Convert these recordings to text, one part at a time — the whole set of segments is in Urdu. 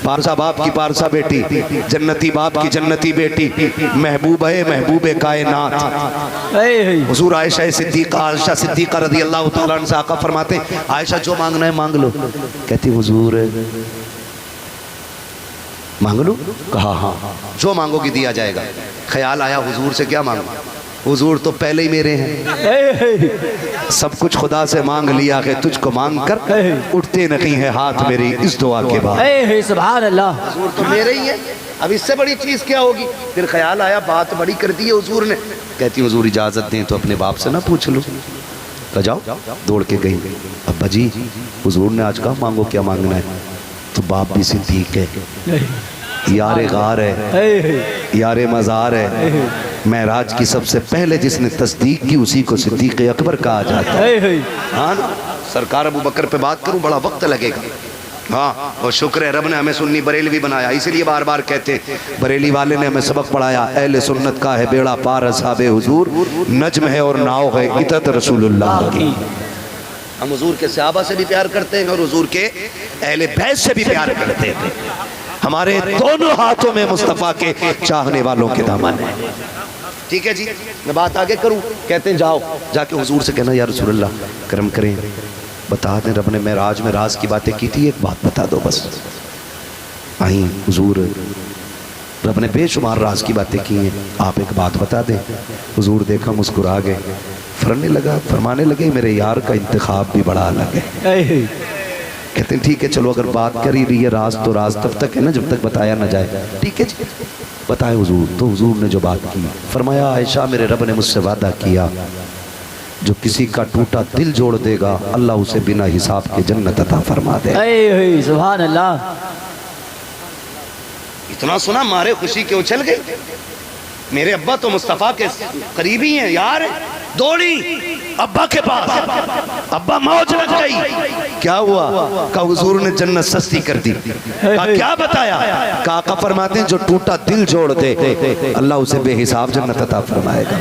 پارسا باپ کی پارسا بیٹی، جنتی باپ کی جنتی بیٹی، محبوب ہے محبوب کائنات۔ حضور عائشہ صدیقہ رضی اللہ تعالیٰ عنہ سے آقا فرماتے ہیں عائشہ جو مانگنا ہے مانگ لو۔ کہتی حضور مانگ لو؟ کہا ہاں جو مانگو گی دیا جائے گا۔ خیال آیا حضور سے کیا مانگو؟ حضور تو پہلے ہی میرے ہیں، سب کچھ خدا سے مانگ لیا کہ تجھ کو مانگ کر اٹھتے نہیں ہے ہاتھ میری اس دعا کے بعد۔ سبحان اللہ، حضور تو میرے ہی ہیں، اب اس سے بڑی چیز کیا ہوگی؟ پھر خیال آیا بات بڑی کر دی ہے حضور نے۔ کہتی حضور اجازت دیں تو اپنے باپ سے نہ پوچھ لو۔ کہا جاؤ، دوڑ کے گئی، ابا جی حضور نے آج کہا مانگو کیا مانگنا ہے؟ تو باپ بھی صدیق ہے، یار غار ہے، یار مزار ہے، معراج کی سب سے پہلے جس نے تصدیق کی اسی کو صدیق اکبر کہا جاتا ہے۔ ہاں سرکار ابو بکر پہ بات کروں بڑا وقت لگے گا۔ ہاں اور شکر ہے رب نے ہمیں سنی بریلوی بنایا، اسی لیے بار بار کہتے بریلی والے نے ہمیں سبق پڑھایا اہل سنت کا ہے بیڑا پار اصحاب حضور، نجم ہے اور ناؤ ہے عطت رسول اللہ کی۔ ہم حضور کے صحابہ سے بھی پیار کرتے ہیں اور حضور کے اہل بیت سے بھی پیار کرتے ہیں۔ ہمارے دونوں ہاتھوں میں مصطفیٰ کے چاہنے والوں کے دامن ہیں۔ ٹھیک ہے جی، میں بات آگے کروں۔ کہتے ہیں جاؤ جا کے حضور سے کہنا یا رسول اللہ کرم کریں، بتا دیں رب نے معراج میں راز کی باتیں کی تھی، ایک بات بتا دو بس۔ آئیں حضور رب نے بے شمار راز کی باتیں کی ہیں، آپ ایک بات بتا دیں۔ حضور دیکھا مسکرا گئے، فرمانے لگے میرے یار کا انتخاب بھی بڑا الگ ہے۔ کہتے ہیں ٹھیک ہے چلو اگر بات کر ہی رہی ہے راز تو راز تب تک ہے نا جب تک بتایا نہ جائے۔ ٹھیک ہے جی بتائے حضور۔ تو حضور نے جو بات کی فرمایا عائشہ میرے رب نے مجھ سے وعدہ کیا جو کسی کا ٹوٹا دل جوڑ دے گا اللہ اسے بنا حساب کے جنت عطا فرما دے۔ سبحان اللہ، اتنا سنا مارے خوشی کے اچھل گئی۔ میرے ابا تو مصطفیٰ کے قریبی ہیں یار، دوڑی ابا کے پاس، ابا موج لگ گئی۔ کیا ہوا؟ کہا حضور نے جنت سستی کر دی۔ کہا کیا بتایا؟ کہا آقا فرماتے ہیں جو ٹوٹا دل جوڑ دے اللہ اسے بے حساب جنت عطا فرمائے گا۔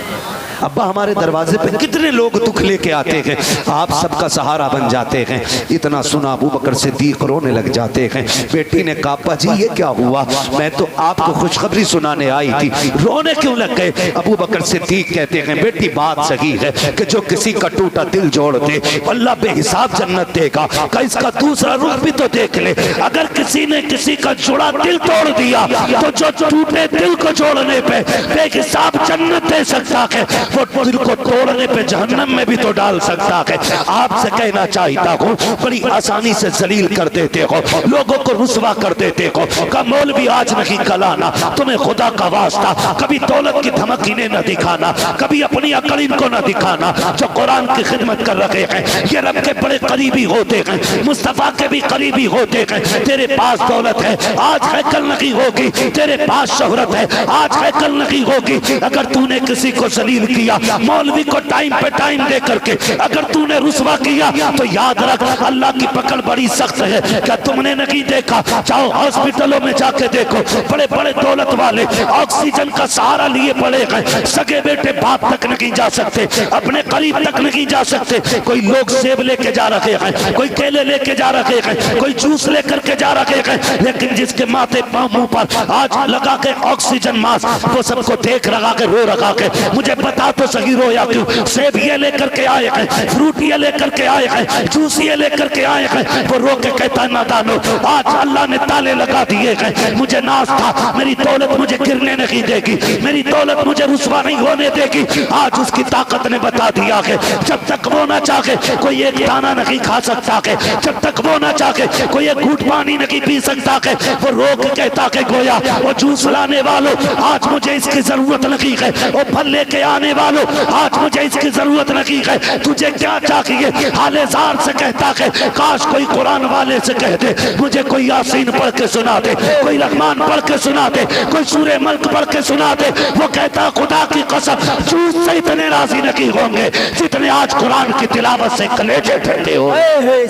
ابا ہمارے دروازے پہ کتنے لوگ دکھ لے کے آتے ہیں، آپ سب کا سہارا بن جاتے ہیں۔ اتنا سنا ابو بکر صدیق رونے لگ جاتے ہیں۔ بیٹی نے کہا ابا جی یہ کیا ہوا؟ میں تو آپ کو خوشخبری سنانے آئی تھی، رونے کیوں لگ گئے؟ ابو بکر صدیق کہتے ہیں بیٹی بات صحیح ہے کہ جو کسی کا ٹوٹا دل جوڑ دے اللہ بے حساب جنت دے گا۔ کہ اس کا دوسرا رخ بھی تو دیکھ لے، اگر کسی نے کسی کا جڑا دل توڑ دیا تو جو ٹوٹے دل کو جوڑنے پہ بے حساب جنت دے سکتا ہے، وہ دل کو توڑنے پہ جہنم میں بھی تو ڈال سکتا ہے۔ آپ سے کہنا چاہتا ہوں بڑی آسانی سے ذلیل کر دیتے ہو، لوگوں کو رسوا کر دیتے ہو۔ کہ مولوی آج نہیں کل آنا، تمہیں خدا کا واسطہ کبھی دولت کی دھمک انہیں نہ دکھانا، کبھی اپنی عقل ان کو نہ دکھانا۔ جو قرآن کی خدمت کر رکھے ہیں یہ رب کے بڑے قریبی ہوتے ہیں، مصطفیٰ کے بھی قریبی ہوتے ہیں۔ تیرے پاس دولت ہے آج ہے کل نہیں ہوگی، تیرے پاس شہرت ہے آج ہے کل نہیں ہوگی۔ اگر تو نے کسی کو ذلیل کیا مولوی کو ٹائم پہ ٹائم دے کر کے اگر تو نے رسوا کیا تو یاد رکھ اللہ کی پکڑ بڑی سخت ہے۔ کیا تم نے نہیں دیکھا؟ جاؤ ہاسپٹلوں میں جا کے دیکھو، بڑے بڑے دولت والے آکسیجن کا سہارا لیے پڑے ہیں، سگے بیٹے باپ تک نہیں جا سکتے، اپنے قریب تک نہیں جا سکتے۔ کوئی لوگ سیب لے کے جا رکھے ہیں، کوئی کیلے لے کے جا رکھے ہیں، کوئی جوس لے کر کے جا رکھے ہیں، لیکن جس کے ماتھے منہ پر آج لگا کے آکسیجن ماسک وہ سب کو دیکھ رہا کے رو رہا کے مجھے بتا تو صحیح رویا کیوں؟ سیب یہ لے کر کے آئے ہیں، فروٹ یہ لے کر کے آئے ہیں، جوس یہ لے کر کے آئے ہیں۔ وہ رو کے کہتا ہے نادانو آج اللہ نے تالے لگا دیے ہیں، مجھے ناز تھا میری دولت مجھے گرنے نہیں دے گی، میری دولت مجھے رسوا نہیں ہونے دے گی۔ آج اس کی طاقت نے بتا دیا کہ جب تک وہ نہ چاہے کوئی ایک دانہ نہیں کھا سکتا کہ جب تک وہ نہ چاہے کوئی ایک گھوٹ پانی نہیں پی سکتا کہ وہ رو کے کہتا کہ گویا وہ جوس لانے والوں آج مجھے اس کی ضرورت نہیں ہے، وہ پھل لے کے آنے والوں آج مجھے اس کی ضرورت نہیں ہے، تجھے کیا چاہیے؟ حال زار سے کہتا کہ کاش کوئی قرآن والے سے کہہ دے مجھے کوئی یاسین پڑھ کے سنا دے، کوئی رحمان پڑھ کے سنا دے، کوئی سورہ ملک پڑھ کے سنا دے۔ وہ کہتا خدا کی قسم جوس سے اتنے راضی نہیں ہوں گے جتنے آج قرآن کی تلاوت سے کلیجے ٹھنڈے ہو۔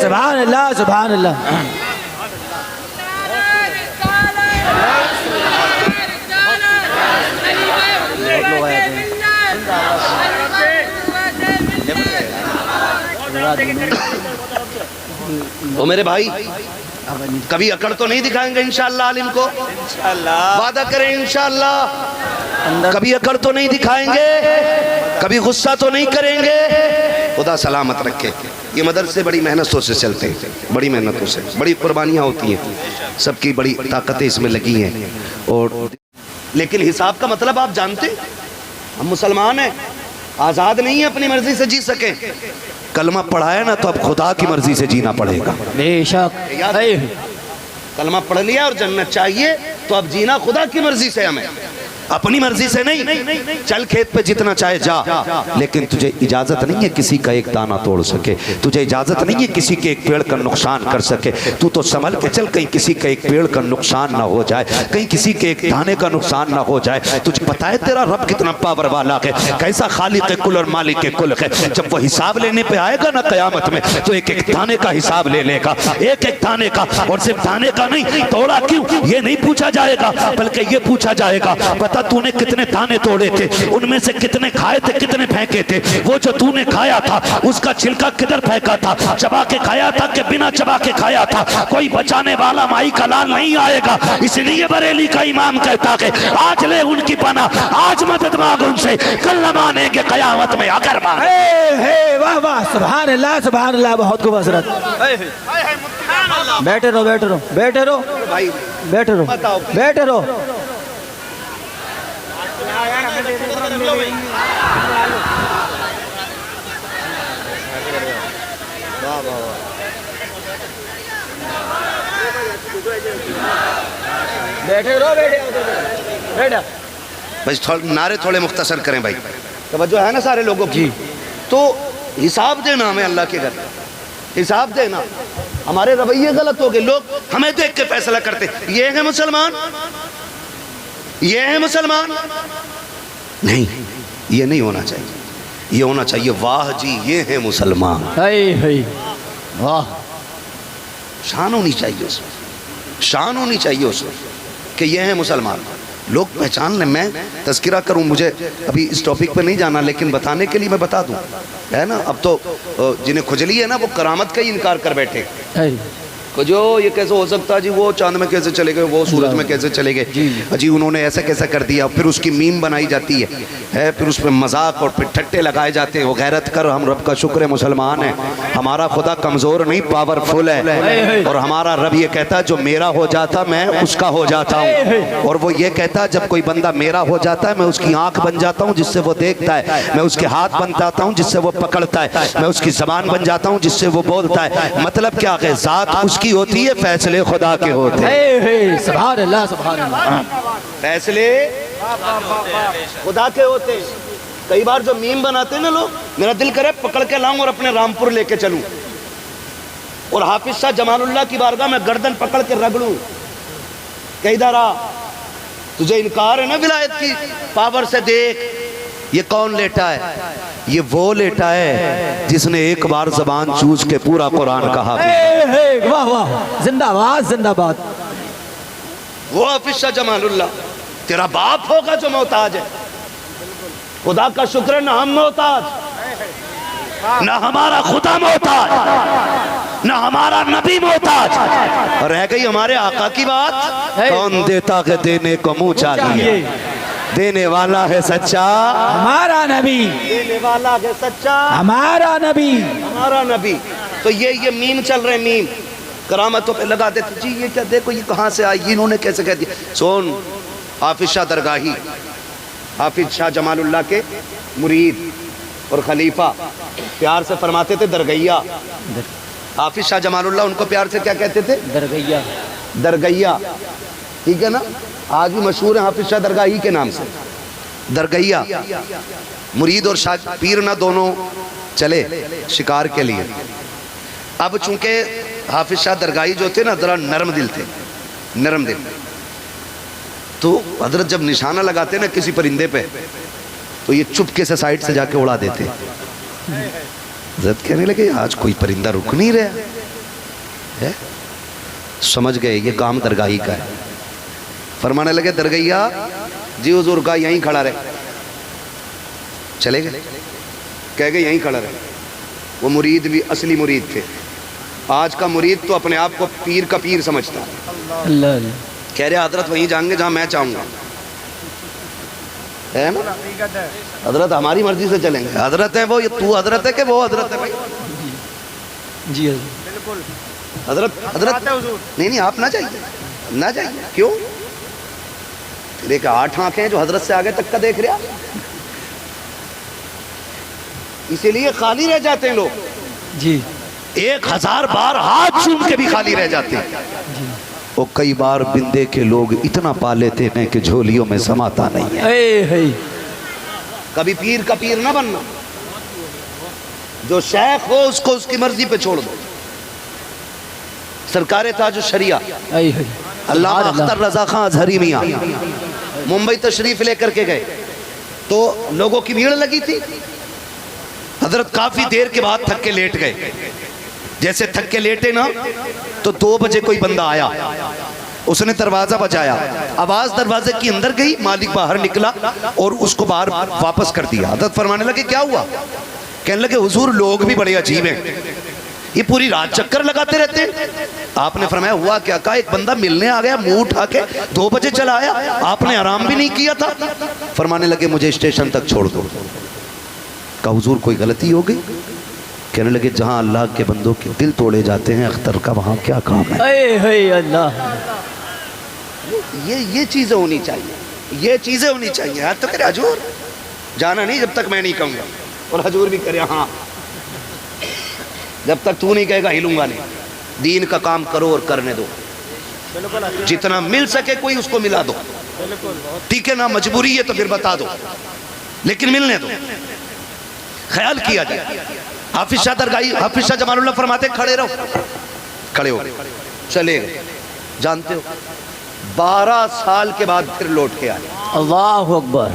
سبحان اللہ سبحان اللہ۔ وہ میرے بھائی کبھی اکڑ تو نہیں دکھائیں گے انشاءاللہ عالم کو؟ وعدہ کریں انشاءاللہ کبھی اکڑ تو نہیں دکھائیں گے، کبھی غصہ تو نہیں کریں گے۔ خدا سلامت رکھے۔ یہ مدرسے بڑی محنتوں سے چلتے ہیں، بڑی محنتوں سے، بڑی قربانیاں ہوتی ہیں، سب کی بڑی طاقتیں اس میں لگی ہیں۔ اور لیکن حساب کا مطلب آپ جانتے ہیں؟ ہم مسلمان ہیں، آزاد نہیں ہیں اپنی مرضی سے جی سکیں۔ کلمہ پڑھا ہے نا تو اب خدا کی مرضی سے جینا پڑے گا۔ بے شک کلمہ پڑھ لیا اور جنت چاہیے تو اب جینا خدا کی مرضی سے ہمیں، اپنی مرضی سے نہیں۔ چل کھیت پہ جتنا چاہے جا، لیکن تجھے اجازت نہیں ہے کسی کا ایک دانہ توڑ سکے، تجھے اجازت نہیں ہے کسی کے ایک پیڑ کا نقصان کر سکے۔ تو سنبھل کے چل، کہیں کسی کا ایک پیڑ کا نقصان نہ ہو جائے، کہیں کسی کے ایک دانے کا نقصان نہ ہو جائے۔ تجھے پتا ہے تیرا رب کتنا پاور والا ہے، کیسا خالق کل اور مالک کل ہے۔ جب وہ حساب لینے پہ آئے گا نا قیامت میں، تو ایک ایک دانے کا حساب لے لے گا، ایک ایک دانے کا۔ اور صرف دانے کا نہیں، توڑا کیوں یہ نہیں پوچھا جائے گا، بلکہ یہ پوچھا جائے گا پتہ تو نے کتنے دانے توڑے تھے، ان میں سے کتنے کھائے تھے، کتنے پھینکے تھے۔ وہ جو تو نے کھایا تھا اس کا چھلکا کدھر پھینکا تھا، چبا کے کھایا تھا کہ بنا چبا کے کھایا تھا۔ کوئی بچانے والا مائی کا لال نہیں آئے گا۔ اس لیے بریلی کا امام کہتا ہے آج لے ان کی پناہ، آج مدد مانگ ان سے، کل نہ مانیں گے قیامت میں اگر مانیں۔ واہ واہ، سبحان اللہ سبحان اللہ، بہت خوب حضرت۔ بیٹھے رہو بیٹھے رہو بیٹھے رہو بیٹھے رہو بیٹھے رہو۔ بیٹھے رہو بیٹھے بس نعرے تھوڑے مختصر کریں بھائی، توجہ ہے نا سارے لوگوں کی؟ تو حساب دینا ہمیں اللہ کے گھر، حساب دینا۔ ہمارے رویے غلط ہو گئے، لوگ ہمیں دیکھ کے فیصلہ کرتے یہ ہے مسلمان، یہ ہے مسلمان۔ نہیں، یہ نہیں ہونا چاہیے، یہ ہونا چاہیے واہ جی یہ ہے مسلمان۔ واہ، شان ہونی چاہیے اس میں، شان ہونی چاہیے اس میں کہ یہ ہے مسلمان، لوگ پہچان لیں۔ میں تذکرہ کروں، مجھے ابھی اس ٹاپک پہ نہیں جانا، لیکن بتانے کے لیے میں بتا دوں، ہے نا؟ اب تو جنہیں کھجلی ہے نا وہ کرامت کا ہی انکار کر بیٹھے کہ جو یہ کیسے ہو سکتا جی، وہ چاند میں کیسے چلے گئے، وہ سورج میں کیسے چلے گئے جی، انہوں نے ایسا کیسا کر دیا۔ پھر اس کی میم بنائی جاتی ہے، پھر اس پہ مذاق اور پھر ٹھٹے لگائے جاتے ہیں۔ وہ غیرت کر، ہم رب کا شکر ہے مسلمان ہیں، ہمارا خدا کمزور نہیں پاورفل ہے، اور ہمارا رب یہ کہتا جو میرا ہو جاتا میں اس کا ہو جاتا ہوں، اور وہ یہ کہتا جب کوئی بندہ میرا ہو جاتا ہے میں اس کی آنکھ بن جاتا ہوں جس سے وہ دیکھتا ہے، میں اس کے ہاتھ بن جاتا ہوں جس سے وہ پکڑتا ہے، میں اس کی زبان بن جاتا ہوں جس سے وہ بولتا ہے۔ مطلب کیا ہے؟ ذات اس کی ہوتی ہے، فیصلے خدا کے ہوتے ہیں۔ سبحان اللہ سبحان اللہ، فیصلے خدا کے ہوتے ہیں۔ کئی بار جو میم بناتے ہیں نا لوگ، میرا دل کرے پکڑ کے لاؤں اور اپنے رامپور لے کے چلوں اور حافظ شاہ جمال اللہ کی بارگاہ میں گردن پکڑ کے رگڑوں کہ ادھر آ، تجھے انکار ہے نا ولایت کی پاور سے، دیکھ یہ کون لیٹا ہے، یہ وہ لیٹا ہے جس نے ایک بار زبان چوز کے پورا قرآن کہا۔ واہ واہ، زندہ باد زندہ باد۔ وہ حافظ شاہ جمال اللہ تیرا باپ ہوگا جو محتاج ہے، خدا کا شکر ہے نہ ہم محتاج، نہ ہمارا خدا محتاج، نہ ہمارا نبی محتاج۔ رہ گئی ہمارے آقا کی بات، کون دیتا کہ دینے کو منہ چاہیے، دینے والا ہے سچا ہمارا نبی، دینے والا ہے سچا ہمارا نبی، ہمارا نبی۔ تو یہ میم چل رہے، میم کرامتوں پہ لگا دیتے جی، یہ کیا دیکھو یہ کہاں سے آئی، انہوں نے کیسے کہہ دیا۔ سون حافظ شاہ درگاہی، حافظ شاہ جمال اللہ کے مرید اور خلیفہ، پیار سے فرماتے تھے درگیا۔ حافظ شاہ جمال اللہ ان کو پیار سے کیا کہتے تھے؟ درگیا، درگیا، ٹھیک ہے نا؟ آج بھی مشہور ہے حافظ شاہ درگاہی کے نام سے، درگیا۔ مرید اور شاہ پیر نہ دونوں چلے شکار کے لیے۔ اب چونکہ حافظ شاہ درگاہی جو تھے نا ذرا نرم دل تھے، نرم دل، تو حضرت جب نشانہ لگاتے نا کسی پرندے پہ تو یہ چپکے سے سائٹ سے جا کے اڑا دیتے۔ حضرت کہنے لگے آج کوئی پرندہ رک نہیں رہا ہے، سمجھ گئے یہ کام درگاہی کا ہے۔ فرمانے لگے درگیا جی حضور کا یہیں کھڑا رہے، چلے گئے، کہہ گئے یہیں کھڑا رہے۔ وہ مرید بھی اصلی مرید تھے، آج کا مرید تو اپنے آپ کو پیر کا پیر سمجھتا ہے. اللہ اللہ. کہہ رہے حضرت وہیں جائیں گے جہاں میں چاہوں گا, ہے نا. حضرت ہماری مرضی سے چلیں گے. حضرت ہے وہ, تو حضرت ہے کہ وہ حضرت ہے بھائی؟ جی بالکل. حضرت نہیں آپ نہ جائیے, نہ جائیے. کیوں؟ ایک 8 آنکھیں ہیں جو حضرت سے آگے تک کا دیکھ رہا, اسی لیے خالی رہ جاتے ہیں لوگ. جی 1000 بار ہاتھ چوم کے بھی خالی رہ جاتے ہیں. وہ کئی بار بندے کے لوگ اتنا پا لیتے ہیں کہ جھولیوں میں سماتا نہیں ہے. کبھی پیر کا پیر نہ بننا. جو شیخ ہو اس کو اس کی مرضی پہ چھوڑ دو. سرکار تاج الشریعہ علامہ اختر رضا خان اظہری میاں ممبئی تشریف لے کر کے گئے تو لوگوں کی بھیڑ لگی تھی. حضرت کافی دیر کے بعد تھک کے لیٹ گئے. جیسے تھک کے لیٹے نا تو 2 بجے کوئی بندہ آیا, اس نے دروازہ بجایا, آواز دروازے کی اندر گئی, مالک باہر نکلا اور اس کو باہر واپس کر دیا. حضرت فرمانے لگے کیا ہوا؟ کہنے لگے حضور لوگ بھی بڑے عجیب ہیں, یہ پوری رات چکر لگاتے رہتے ہیں. آپ نے فرمایا ہوا کیا؟ کہا ایک بندہ ملنے آ گیا, منہ اٹھا کے 2 بجے چلا آیا, آپ نے آرام بھی نہیں کیا تھا. فرمانے لگے مجھے اسٹیشن تک چھوڑ دو. کہا حضور کوئی غلطی ہو گئی؟ کہنے لگے جہاں اللہ کے بندوں کے دل توڑے جاتے ہیں اختر کا وہاں کیا کام ہے؟ اللہ. یہ چیزیں ہونی چاہیے, یہ چیزیں ہونی چاہیے. آج تو کرے حضور جانا نہیں جب تک میں نہیں کہوں گا, اور حضور بھی کرے ہاں جب تک تو نہیں کہے گا ہلوں گا نہیں. دین کا کام کرو اور کرنے دو, جتنا مل سکے کوئی اس کو ملا دو. ٹھیک ہے نا, مجبوری ہے تو پھر بتا دو, لیکن ملنے دو. خیال کیا جائے. حافظ شاہ درگاہی, حافظ شاہ جمال اللہ فرماتے کھڑے رہو. کھڑے ہو گئے, چلے گئے. جانتے ہو 12 سال کے بعد پھر لوٹ کے آئے. اللہ اکبر.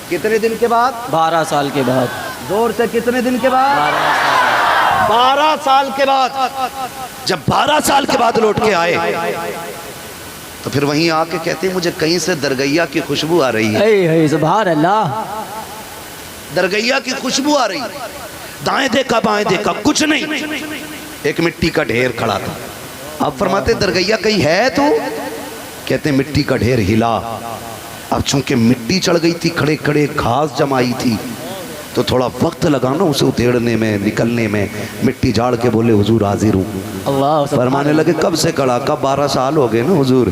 کتنے دن کے بعد؟ 12 سال کے بعد. زور سے کتنے دن کے بعد؟ 12 سال کے بعد. جب 12 سال کے بعد لوٹ کے آئے تو پھر وہیں آ کے کہتے ہیں مجھے کہیں سے درگیا کی خوشبو آ رہی ہے. سبحان اللہ. درگیا کی خوشبو آ رہی ہے. دائیں دیکھا بائیں دیکھا کچھ نہیں, ایک مٹی کا ڈھیر کھڑا تھا. آپ فرماتے درگیا کہیں ہے تو؟ کہتے ہیں مٹی کا ڈھیر ہلا. اب چونکہ مٹی چڑھ گئی تھی, کھڑے کھڑے گھاس جمائی تھی, تو تھوڑا وقت لگا نا اسے ادھیڑنے میں, نکلنے میں. مٹی جھاڑ کے بولے حضور حاضر ہوں. اللہ. فرمانے لگے کب سے کھڑا؟ کہا 12 سال ہو گئے نا حضور.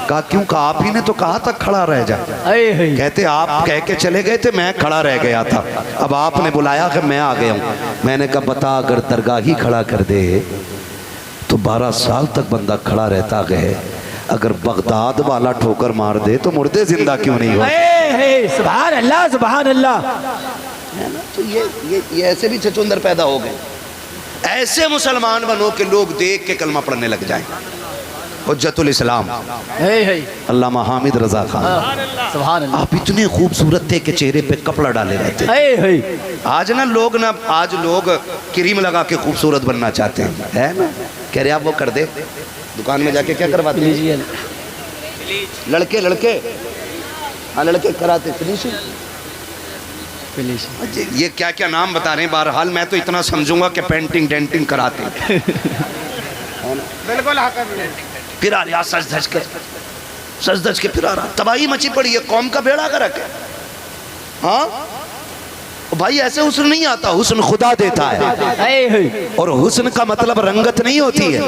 کہا کیوں؟ کہا آپ ہی نے تو کہا تھا کھڑا رہ جائے. کہتے آپ کہہ کے چلے گئے تھے, میں کھڑا رہ گیا تھا, اب آپ نے بلایا کہ میں آ گیا ہوں. میں نے کہا بتا اگر درگاہ ہی کھڑا کر دے تو 12 سال تک بندہ کھڑا رہتا گئے, اگر بغداد والا ٹھوکر مار دے تو مردے زندہ کیوں نہیں ہو؟ سبحان اللہ سبحان اللہ. تو یہ ایسے بھی چچندر پیدا ہو گئے. ایسے مسلمان بنو کہ لوگ دیکھ کے کلمہ پڑھنے لگ جائیں. حجت الاسلام علامہ حامد رضا خان, سبحان اللہ. آپ اتنے خوبصورت تھے کہ چہرے پہ کپڑا ڈالے رہتے. آج لوگ کریم لگا کے خوبصورت بننا چاہتے ہیں, ہے نا. کہہ رہے آپ وہ کر دے, دکان میں جا کے کیا کرواتے ہیں لڑکے ہاں لڑکے کراتے یہ کیا کیا نام بتا رہے ہیں. بہرحال میں تو اتنا سمجھوں گا کہ پینٹنگ ڈینٹنگ کراتے ہیں. بالکل پھر آ رہا سج دھج کے پھر آ رہا. تباہی مچی پڑی ہے, قوم کا بیڑا کر کے. ہاں بھائی ایسے حسن نہیں آتا, حسن خدا دیتا ہے. اور حسن کا مطلب رنگت نہیں ہوتی ہے,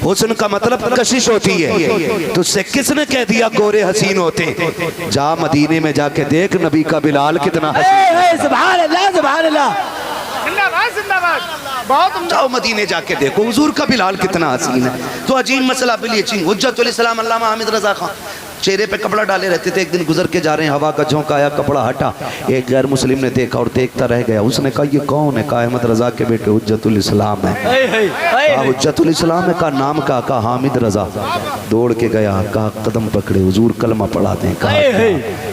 حسن کا مطلب کشش ہوتی ہے. تو سے کس نے کہہ دیا گورے حسین ہوتے؟ جا مدینے میں جا کے دیکھ نبی کا بلال کتنا حسین. سبحان اللہ سبحان اللہ. جاؤ مدینے جا کے دیکھو حضور کا بلال کتنا حسین ہے. تو عجیب مسئلہ بلی عجیب. حجت الاسلام علامہ حامد رضا خان چہرے پہ کپڑا ڈالے رہتے تھے. ایک دن گزر کے جا رہے ہیں, ہوا کا جھونکا آیا, کپڑا ہٹا. ایک غیر مسلم نے دیکھا اور دیکھتا رہ گیا. اس نے کہا یہ کون ہے؟ کہا احمد رضا کے بیٹے حجت الاسلام ہے. کہا حجت الاسلام ہے؟ کہا نام کا؟ کہا حامد رضا. دوڑ کے گیا, کہا قدم پکڑے حضور کلمہ پڑھا دیں.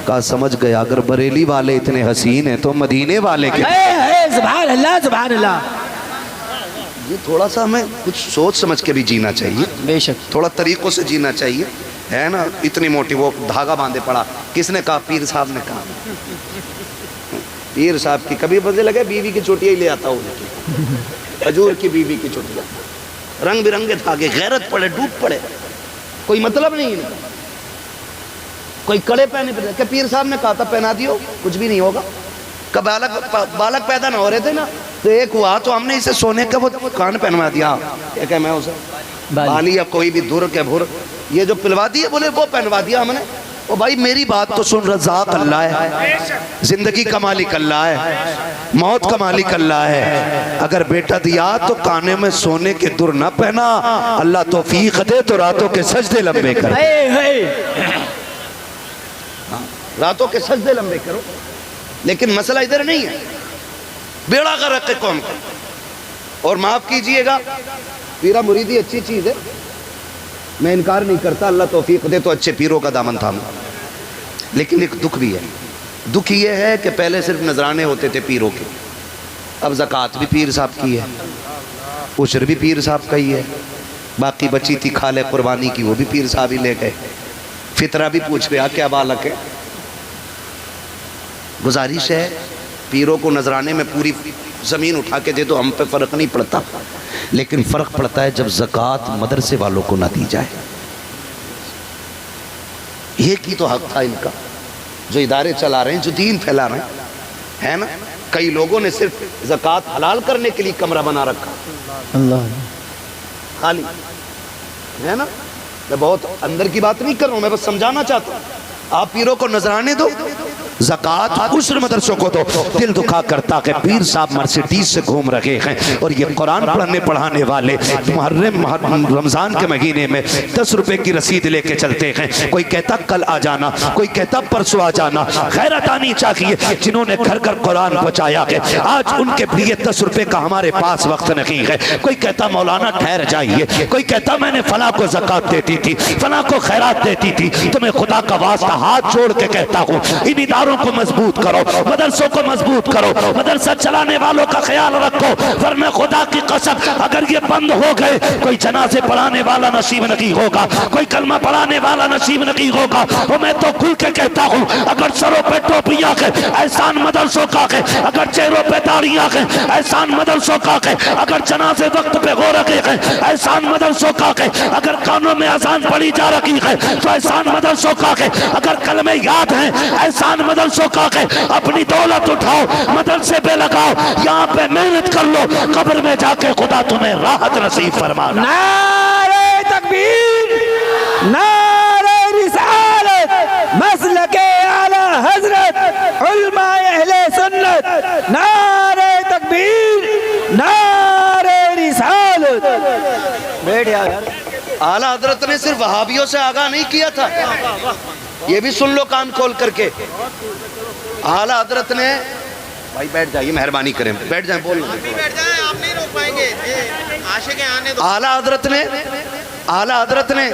کہا سمجھ گیا اگر بریلی والے اتنے حسین ہیں تو مدینے والے کے. سبحان اللہ سبحان اللہ. یہ تھوڑا سا ہمیں کچھ سوچ سمجھ کے بھی جینا چاہیے, بے شک تھوڑا طریقوں سے جینا چاہیے, ہے نا. اتنی موٹی وہ دھاگا باندھے پڑا. کس نے کہا؟ پیر صاحب نے کہا. پیر صاحب کی کبھی مزے لگے بیوی کی چوٹیاں ہی لے آتا ہوں, حضور کی بیوی کی چوٹیاں. رنگ برنگے دھاگے، غیرت پڑے ڈوب پڑے، کوئی مطلب نہیں ہے، کوئی کڑے پہنے پہ کہ پیر صاحب نے کہا تھا پہنا دیو، کچھ بھی نہیں ہوگا. کب بالک پیدا نہ ہو رہے تھے نا تو ایک ہوا تو ہم نے اسے سونے کا وہ کان پہنوا دیا، کیا کہ میں اسے بالی یا کوئی بھی دھر کے بھر یہ جو پلوا دی ہے بولے وہ پہنوا دیا ہم نے. او بھائی میری بات تو سن، رزاق اللہ ہے، زندگی کا مالک اللہ ہے، موت کا مالک اللہ ہے. اگر بیٹا دیا تو کانے میں سونے کے در نہ پہنا، اللہ توفیق دے تو راتوں کے سجدے لمبے کر، راتوں کے سجدے لمبے کرو. لیکن مسئلہ ادھر نہیں ہے، بیڑا غرق ہے قوم کا. اور معاف کیجئے گا، پیرا مریدی اچھی چیز ہے، میں انکار نہیں کرتا، اللہ توفیق دے تو اچھے پیروں کا دامن تھامو. لیکن ایک دکھ بھی ہے. دکھ یہ ہے کہ پہلے صرف نذرانے ہوتے تھے پیروں کے، اب زکوٰۃ بھی پیر صاحب کی ہے، عشر بھی پیر صاحب کا ہی ہے، باقی بچی تھی کھالے قربانی کی وہ بھی پیر صاحب ہی لے گئے، فطرہ بھی پوچھ رہا کیا بالک ہے. گزارش ہے پیروں کو نذرانے میں پوری زمین اٹھا کے دے دو، ہم پہ فرق نہیں پڑتا، لیکن فرق پڑتا ہے جب زکوٰۃ مدرسے والوں کو نہ دی جائے. یہ کی تو حق تھا ان کا، جو ادارے چلا رہے ہیں، جو دین پھیلا رہے ہیں، ہے نا. کئی لوگوں نے صرف زکوٰۃ حلال کرنے کے لیے کمرہ بنا رکھا اللہ خالی، ہے نا. میں بہت اندر کی بات نہیں کر رہا ہوں، میں بس سمجھانا چاہتا ہوں. آپ پیروں کو نذرانے دو، زکوٰۃ عشر مدرسوں کو دو. دل دکھا کرتا کہ پیر صاحب مرسیڈیز سے گھوم رہے ہیں اور یہ قرآن پڑھنے پڑھانے والے محرم رمضان کے مہینے میں 10 روپے کی رسید لے کے چلتے ہیں. کوئی کہتا کل آ جانا، کوئی کہتا پرسوں آ جانا. غیرت آنی چاہیے جنہوں نے گھر گھر قرآن پہنچایا ہے. آج ان کے لیے 10 روپے کا ہمارے پاس وقت نہیں ہے. کوئی کہتا مولانا ٹھہر جائیے، کوئی کہتا میں نے فلاں کو زکوٰۃ دیتی تھی، فلاں کو خیرات دیتی تھی. تو میں خدا کا واسطہ ہاتھ جوڑ کے کہتا ہوں ان اداروں کو مضبوط کرو، مدرسوں کو مضبوط کرو، مدرسہ چلانے والوں کا خیال رکھو، ورنہ خدا کی قسم اگر یہ بند ہو گئے کوئی جنازے پڑھانے والا نصیب نہیں ہوگا، کوئی کلمہ پڑھانے والا نصیب نہیں ہوگا. اور میں تو کھل کے کہتا ہوں اگر سروں پہ ٹوپیاں کے احسان مدرسوں کا ہے، اگر چہروں پہ داڑیاں ہیں احسان مدرسوں کا ہے، اگر جنازے وقت پہ ہو رکھے ہیں احسان مدرسوں کا ہے، اگر کانوں میں اذان پڑھی جا رہی ہے تو احسان مدرسوں کا ہے، اگر کلمے یاد ہیں احسان مدرسوں کا ہے. اپنی دولت اٹھاؤ مدرسے پہ لگاؤ، یہاں پہ محنت کر لو، قبر میں جا کے خدا تمہیں راحت نصیب فرمانا. نعرہ تکبیر، نعرہ رسالت، مسلک اعلی حضرت علماء اہل سنت. نعرہ تکبیر، نعرہ رسالت. بیٹھ یار. اعلیٰ حضرت نے صرف وہابیوں سے آگاہ نہیں کیا تھا، یہ بھی سن لو کان کھول کر کے. اعلیٰ حضرت نے، بھائی بیٹھ جائیے مہربانی کریں، بیٹھ جائیں، بول بیٹھ جائیں، آپ نہیں روک پائیں گے. عاشقیں آنے دو. اعلیٰ حضرت نے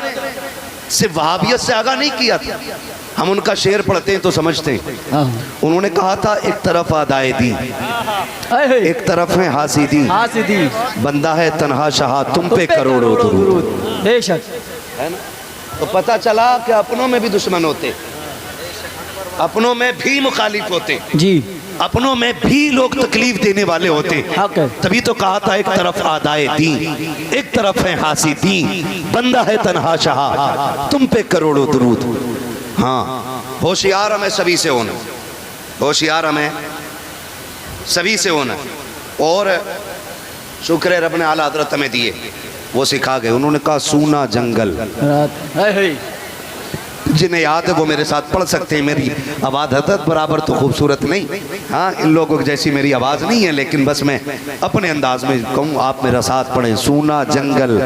صرف وہابیت سے آگاہ نہیں کیا تھا. ہم ان کا شعر پڑھتے ہیں تو سمجھتے ہیں. انہوں نے کہا تھا ایک طرف آدائے دی، ایک طرف ہے حاسدی، بندہ ہے تنہا شاہ تم پہ کروڑوں درود. بے شک. تو پتہ چلا کہ اپنوں میں بھی دشمن ہوتے، اپنوں میں بھی مخالف ہوتے، جی اپنوں میں بھی لوگ تکلیف دینے والے ہوتے. تبھی تو کہا تھا ایک طرف آدائے دین، ایک طرف ہے حاسدین، بندہ ہے تنہا شاہ تم پہ کروڑوں درود. ہاں ہوشیار ہمیں سبھی سے ہونا، ہوشیار ہمیں سبھی سے ہونا. اور شکر رب نے اعلیٰ حضرت ہمیں دیے، وہ سکھا گئے. انہوں نے کہا سونا جنگل، جنہیں یاد ہے وہ میرے ساتھ پڑھ سکتے ہیں. میری آواز حضرت برابر تو خوبصورت نہیں، ہاں ان لوگوں جیسی میری آواز نہیں ہے، لیکن بس میں اپنے انداز میں کہوں آپ میرا ساتھ پڑھیں. سونا جنگل،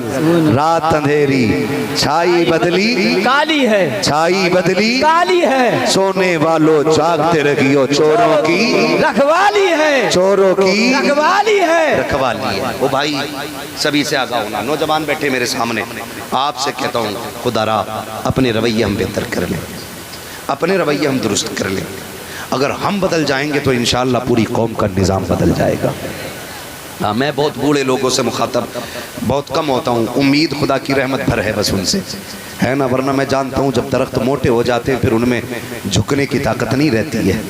رات اندھیری، چھائی بدلی کالی ہے، چھائی بدلی کالی ہے، سونے والوں جاگتے رہیو، چوروں کی رکھوالی ہے، چوروں کی رکھوالی ہے، رکھوالی ہے. وہ بھائی سبھی سے آگاہ ہونا. نوجوان بیٹھے میرے سامنے، آپ سے کہتا ہوں خدا را اپنے رویے ہم بہتر کر لیں، اپنے رویے ہم درست کر لیں. اگر ہم بدل جائیں گے تو انشاءاللہ پوری قوم کا نظام بدل جائے گا. ہاں میں بہت بوڑھے لوگوں سے مخاطب بہت کم ہوتا ہوں، امید خدا کی رحمت پر ہے بس ان سے، ہے نا، ورنہ میں جانتا ہوں جب درخت موٹے ہو جاتے ہیں پھر ان میں جھکنے کی طاقت نہیں رہتی ہے،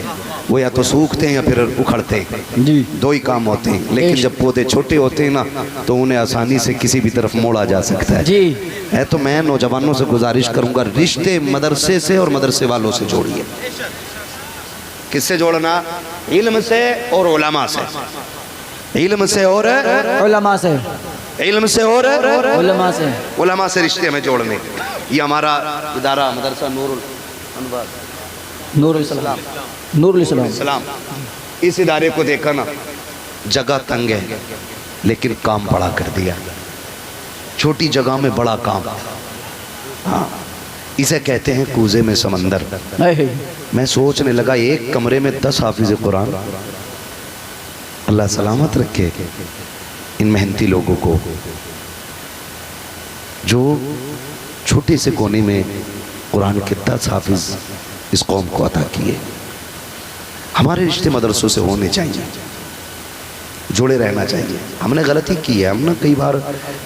وہ یا تو سوکھتے ہیں یا پھر اکھڑتے ہیں، جی دو ہی کام ہوتے ہیں، لیکن جب پودے چھوٹے ہوتے ہیں نا تو انہیں آسانی سے کسی بھی طرف موڑا جا سکتا ہے۔ جی ہے تو میں نوجوانوں سے گزارش کروں گا رشتے مدرسے سے اور مدرسے والوں سے جوڑیے۔ کس سے جوڑنا؟ علم سے اور علماء سے، علم سے اور علماء سے، علم سے اور علماء سے، علماء سے رشتے ہمیں جوڑنے۔ یہ ہمارا ادارہ مدرسہ نور الانوار نور الاسلام، نور الاسلام، السلام، اس ادارے کو دیکھا نا، جگہ تنگ ہے لیکن کام بڑا کر دیا، چھوٹی جگہ میں بڑا کام۔ ہاں اسے کہتے ہیں کوزے میں سمندر۔ میں سوچنے لگا ایک کمرے میں 10 حافظ قرآن، اللہ سلامت رکھے ان محنتی لوگوں کو جو چھوٹے سے کونے میں قرآن کے 10 حافظ اس قوم کو عطا کیے۔ ہمارے رشتے مدرسوں سے ہونے چاہیے، جڑے رہنا چاہیے۔ ہم نے غلطی کی ہے، ہم نے کئی بار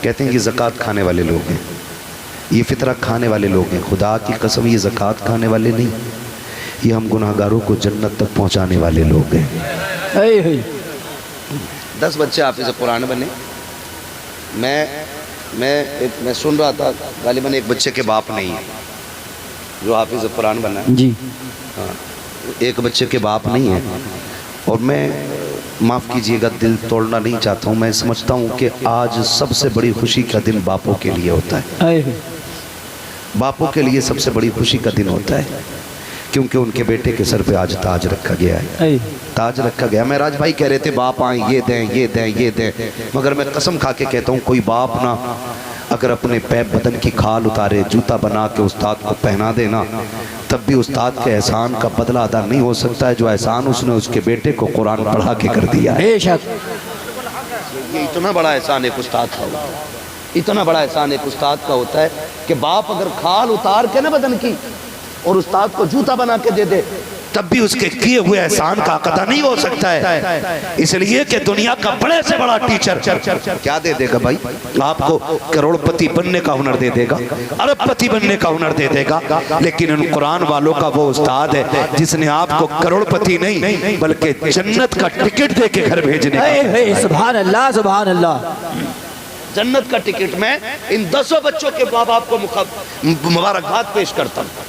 کہتے ہیں کہ زکوٰۃ کھانے والے لوگ ہیں، یہ فطرہ کھانے والے لوگ ہیں، خدا کی قسم یہ زکوٰۃ کھانے والے نہیں، یہ ہم گناہگاروں کو جنت تک پہنچانے والے لوگ ہیں۔ 10 بچے حافظ قرآن بنے۔ میں سن رہا تھا غالباً ایک بچے کے باپ نہیں ہے جو حافظ قرآن بنا ہے، جی ہاں ایک بچے کے باپ نہیں ہے، اور میں معاف کیجئے گا دل توڑنا نہیں چاہتا ہوں، میں سمجھتا ہوں کہ آج سب سے بڑی خوشی کا دن باپوں کے لیے ہوتا ہے، باپوں کے لیے سب سے بڑی خوشی کا دن ہوتا ہے، کیونکہ ان کے بیٹے کے سر پہ آج تاج رکھا گیا ہے، تاج رکھا گیا۔ میں راج بھائی کہہ رہے تھے باپ آئیں یہ دیں یہ دیں یہ دیں، مگر میں قسم کھا کے کہتا ہوں کوئی باپ نہ اگر اپنے پیر بدن کی کھال اتارے جوتا بنا کے استاد کو پہنا دینا تب بھی استاد کے احسان کا بدلہ ادا نہیں ہو سکتا ہے جو احسان اس نے اس کے بیٹے کو قرآن پڑھا کے کر دیا ہے۔ بے شک یہ اتنا بڑا احسان ایک استاد کا ہوتا ہے، اتنا بڑا احسان ایک استاد کا ہوتا ہے کہ باپ اگر کھال اتار کے نہ بدن کی اور استاد کو جوتا بنا کے دے دے تب بھی اس کے کیے ہوئے احسان کا قطع نہیں ہو سکتا ہے، اس لیے کہ دنیا کا بڑے سے بڑا ٹیچر کیا دے دے گا بھائی؟ آپ کو کروڑ پتی بننے کا ہنر دے دے گا، ارب پتی بننے کا ہنر دے دے گا، لیکن ان قرآن والوں کا وہ استاد ہے جس نے آپ کو کروڑ پتی نہیں بلکہ جنت کا ٹکٹ دے کے گھر بھیجنے کا۔ سبحان اللہ سبحان اللہ، جنت کا ٹکٹ میں ان 10 بچوں کے ماں باپ کو مبارکباد پیش کرتا ہوں،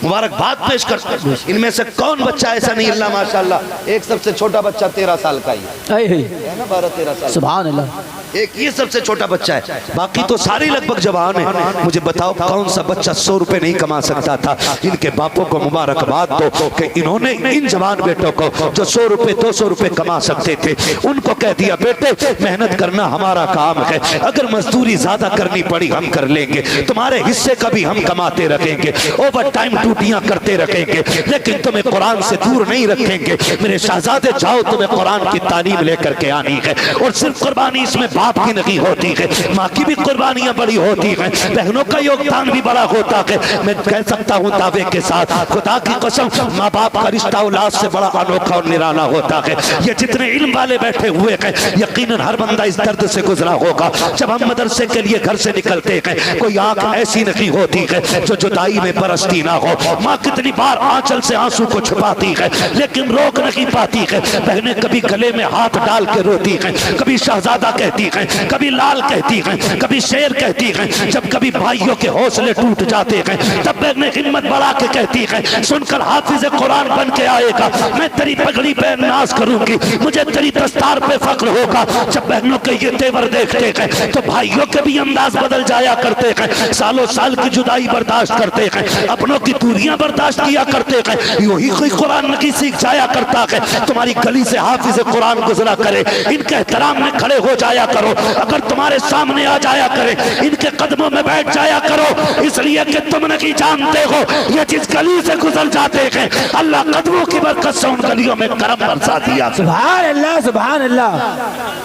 مبارکباد پیش کرتا ہوں۔ ان میں سے کون بچہ ایسا نہیں، اللہ ماشاءاللہ ایک سب سے چھوٹا بچہ 13 سال کا ہی ہے نا، 12-13 سال، سبحان اللہ، ایک یہ سب سے چھوٹا بچہ ہے، باقی تو ساری لگ بھگ جوان ہیں۔ مجھے بتاؤ کون سا بچہ 100 روپے نہیں کما سکتا تھا؟ ان کے باپوں کو مبارکباد دو کہ انہوں نے ان جوان بیٹوں کو جو 100 روپے 200 روپے کما سکتے تھے ان کو کہہ دیا بیٹے محنت کرنا ہمارا کام ہے، اگر مزدوری زیادہ کرنی پڑی ہم کر لیں گے، تمہارے حصے کا بھی ہم کماتے رکھیں گے، اوور ٹائم ڈیوٹیاں کرتے رکھیں گے، لیکن تمہیں قرآن سے دور نہیں رکھیں گے۔ میرے شہزادے جاؤ تمہیں قرآن کی تعلیم لے کر کے آنی ہے، اور صرف قربانی اس میں باپ کی نہیں ہوتی ہے، ماں کی بھی قربانیاں بڑی ہوتی ہیں، بہنوں کا یوگدان بھی بڑا ہوتا ہے۔ میں کہہ سکتا ہوں دعوے کے ساتھ خدا کی قسم ماں باپ کا رشتہ اولاد سے بڑا انوکھا اور نرالا ہوتا ہے۔ یہ جتنے علم والے بیٹھے ہوئے ہیں یقیناً ہر بندہ اس درد سے گزرا ہوگا، جب ہم مدرسے کے لیے گھر سے نکلتے ہیں کوئی آنکھ ایسی نہیں ہوتی ہے جو جدائی میں برستی نہ ہو، ماں کتنی بار آنچل سے آنسو کو چھپاتی ہے لیکن روک نہیں پاتی ہے، بہنیں کبھی گلے میں ہاتھ ڈال کے روتی ہیں، کبھی شہزادہ کہتی ہیں، کبھی لال کہتی ہیں، کبھی شیر کہتی ہیں، جب کبھی بھائیوں کے حوصلے ٹوٹ جاتے ہیں تب بہنیں ہمت بڑھا کے کہتی ہیں سن کر حافظ قرآن بن کے آئے گا میں تیری پگڑی پہ ناز کروں گی، مجھے تیری دستار پہ فخر ہوگا۔ جب بہنوں کے یہ تیور دیکھتے ہیں تو بھائیوں کے بھی انداز بدل جایا کرتے ہیں، سالوں سال کی جدائی برداشت کرتے ہیں، اپنوں کی دوریاں برداشت کیا کرتے ہیں، یوں ہی کوئی قرآن نکی سیکھ جایا کرتا ہے۔ تمہاری گلی سے حافظ قرآن گزرا کرے ان کے احترام میں کھڑے ہو جایا کرو، اگر تمہارے سامنے آ جایا کرے ان کے قدموں میں بیٹھ جایا کرو، اس لیے کہ تم نہیں جانتے ہو یہ جس گلی سے گزر جاتے ہیں اللہ قدموں کی برکت سے ان گلیوں میں کرم برسا دیا۔ سبحان اللہ سبحان اللہ،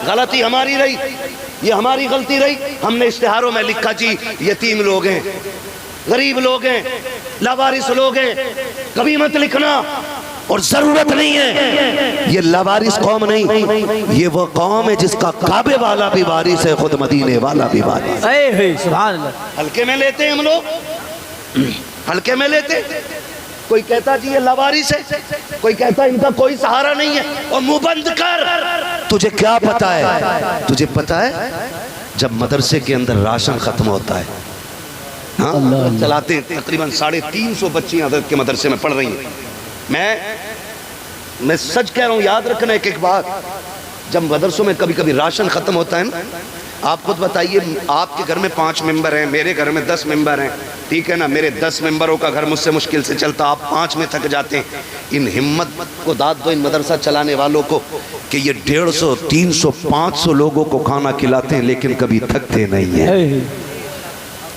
غلطی ہماری رہی، یہ ہماری غلطی رہی، ہم نے اشتہاروں میں لکھا جی یتیم لوگ ہیں، غریب لوگ ہیں، لاوارث لوگ ہیں، کبھی مت لکھنا اور ضرورت نہیں ہے. یہ لاوارث قوم نہیں, یہ وہ قوم ہے جس کا کعبے والا بھی وارث ہے, خود مدینے والا بھی وارث ہے. اے ہے سبحان اللہ. ہلکے میں لیتے ہیں ہم لوگ, ہلکے میں لیتے. کوئی کہتا جی یہ لاوارث ہے, کوئی کہتا ان کا کوئی سہارا نہیں ہے, اور منہ بند کر. تجھے کیا پتا ہے؟ تجھے پتا ہے جب مدرسے کے اندر راشن ختم ہوتا ہے, ہاں چلاتے ہیں, تقریباً 350 بچیاں حضرت کے مدرسے میں پڑھ رہی ہیں. میں سچ کہہ رہا ہوں, یاد رکھنا ایک بات, جب مدرسوں میں کبھی کبھی راشن ختم ہوتا ہے نا, آپ خود بتائیے, آپ کے گھر میں 5 ممبر ہیں, میرے گھر میں 10 ممبر ہیں, ٹھیک ہے نا, میرے 10 ممبروں کا گھر مجھ سے مشکل سے چلتا, آپ 5 میں تھک جاتے ہیں. ان ہمت کو داد دو ان مدرسہ چلانے والوں کو کہ یہ 150 300 500 لوگوں کو کھانا کھلاتے ہیں لیکن کبھی تھکتے نہیں ہیں.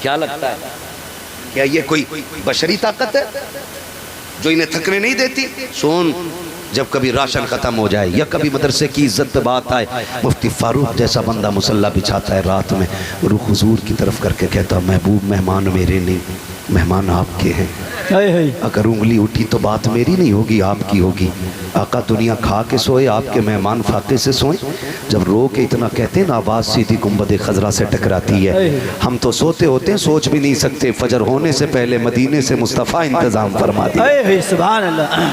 کیا لگتا ہے کیا یہ کوئی بشری طاقت ہے جو انہیں تھکنے نہیں دیتی؟ سون, جب کبھی راشن ختم ہو جائے یا کبھی مدرسے کی عزت پہ بات آئے, مفتی فاروق جیسا بندہ مصلی بچھاتا ہے رات میں, رخ حضور کی طرف کر کے کہتا, محبوب مہمان میرے نہیں, مہمان آپ کے ہیں. اگر انگلی اٹھی تو بات میری نہیں ہوگی, آپ کی ہوگی. آقا دنیا کھا کے سوئے, آپ کے مہمان فاقے سے سوئیں. جب رو کے اتنا کہتے ہیں نا, آواز سیدھی گنبد خضرا سے ٹکراتی ہے. ہم تو سوتے ہوتے ہیں, سوچ بھی نہیں سکتے, فجر ہونے سے پہلے مدینے سے مصطفیٰ انتظام فرما دیا. سبحان اللہ.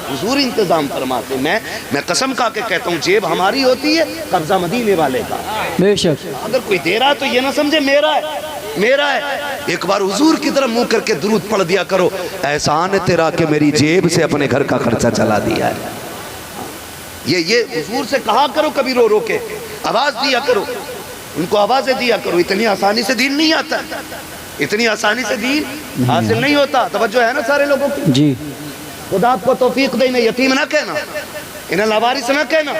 حضور انتظام فرماتے. میں قسم کھا کے کہتا ہوں, جیب ہماری ہوتی ہے, قبضہ مدینے والے کا. بے شک. اگر کوئی دے رہا ہے تو یہ نہ سمجھے میرا ہے, میرا ہے. ایک بار حضور کی طرف منہ کر کے درود پڑھ دیا کرو, احسان ہے تیرا کہ میری جیب سے اپنے گھر کا خرچہ چلا دیا ہے. یہ حضور سے کہا کرو, کبھی رو رو کے آواز دیا کرو, ان کو آوازیں دیا کرو. اتنی آسانی سے دین نہیں آتا, اتنی آسانی سے دین حاصل نہیں ہوتا. توجہ ہے نا سارے لوگوں کی؟ جی. خدا آپ کو توفیق دے. انہیں یتیم نہ کہنا, انہیں لاوارث نہ کہنا,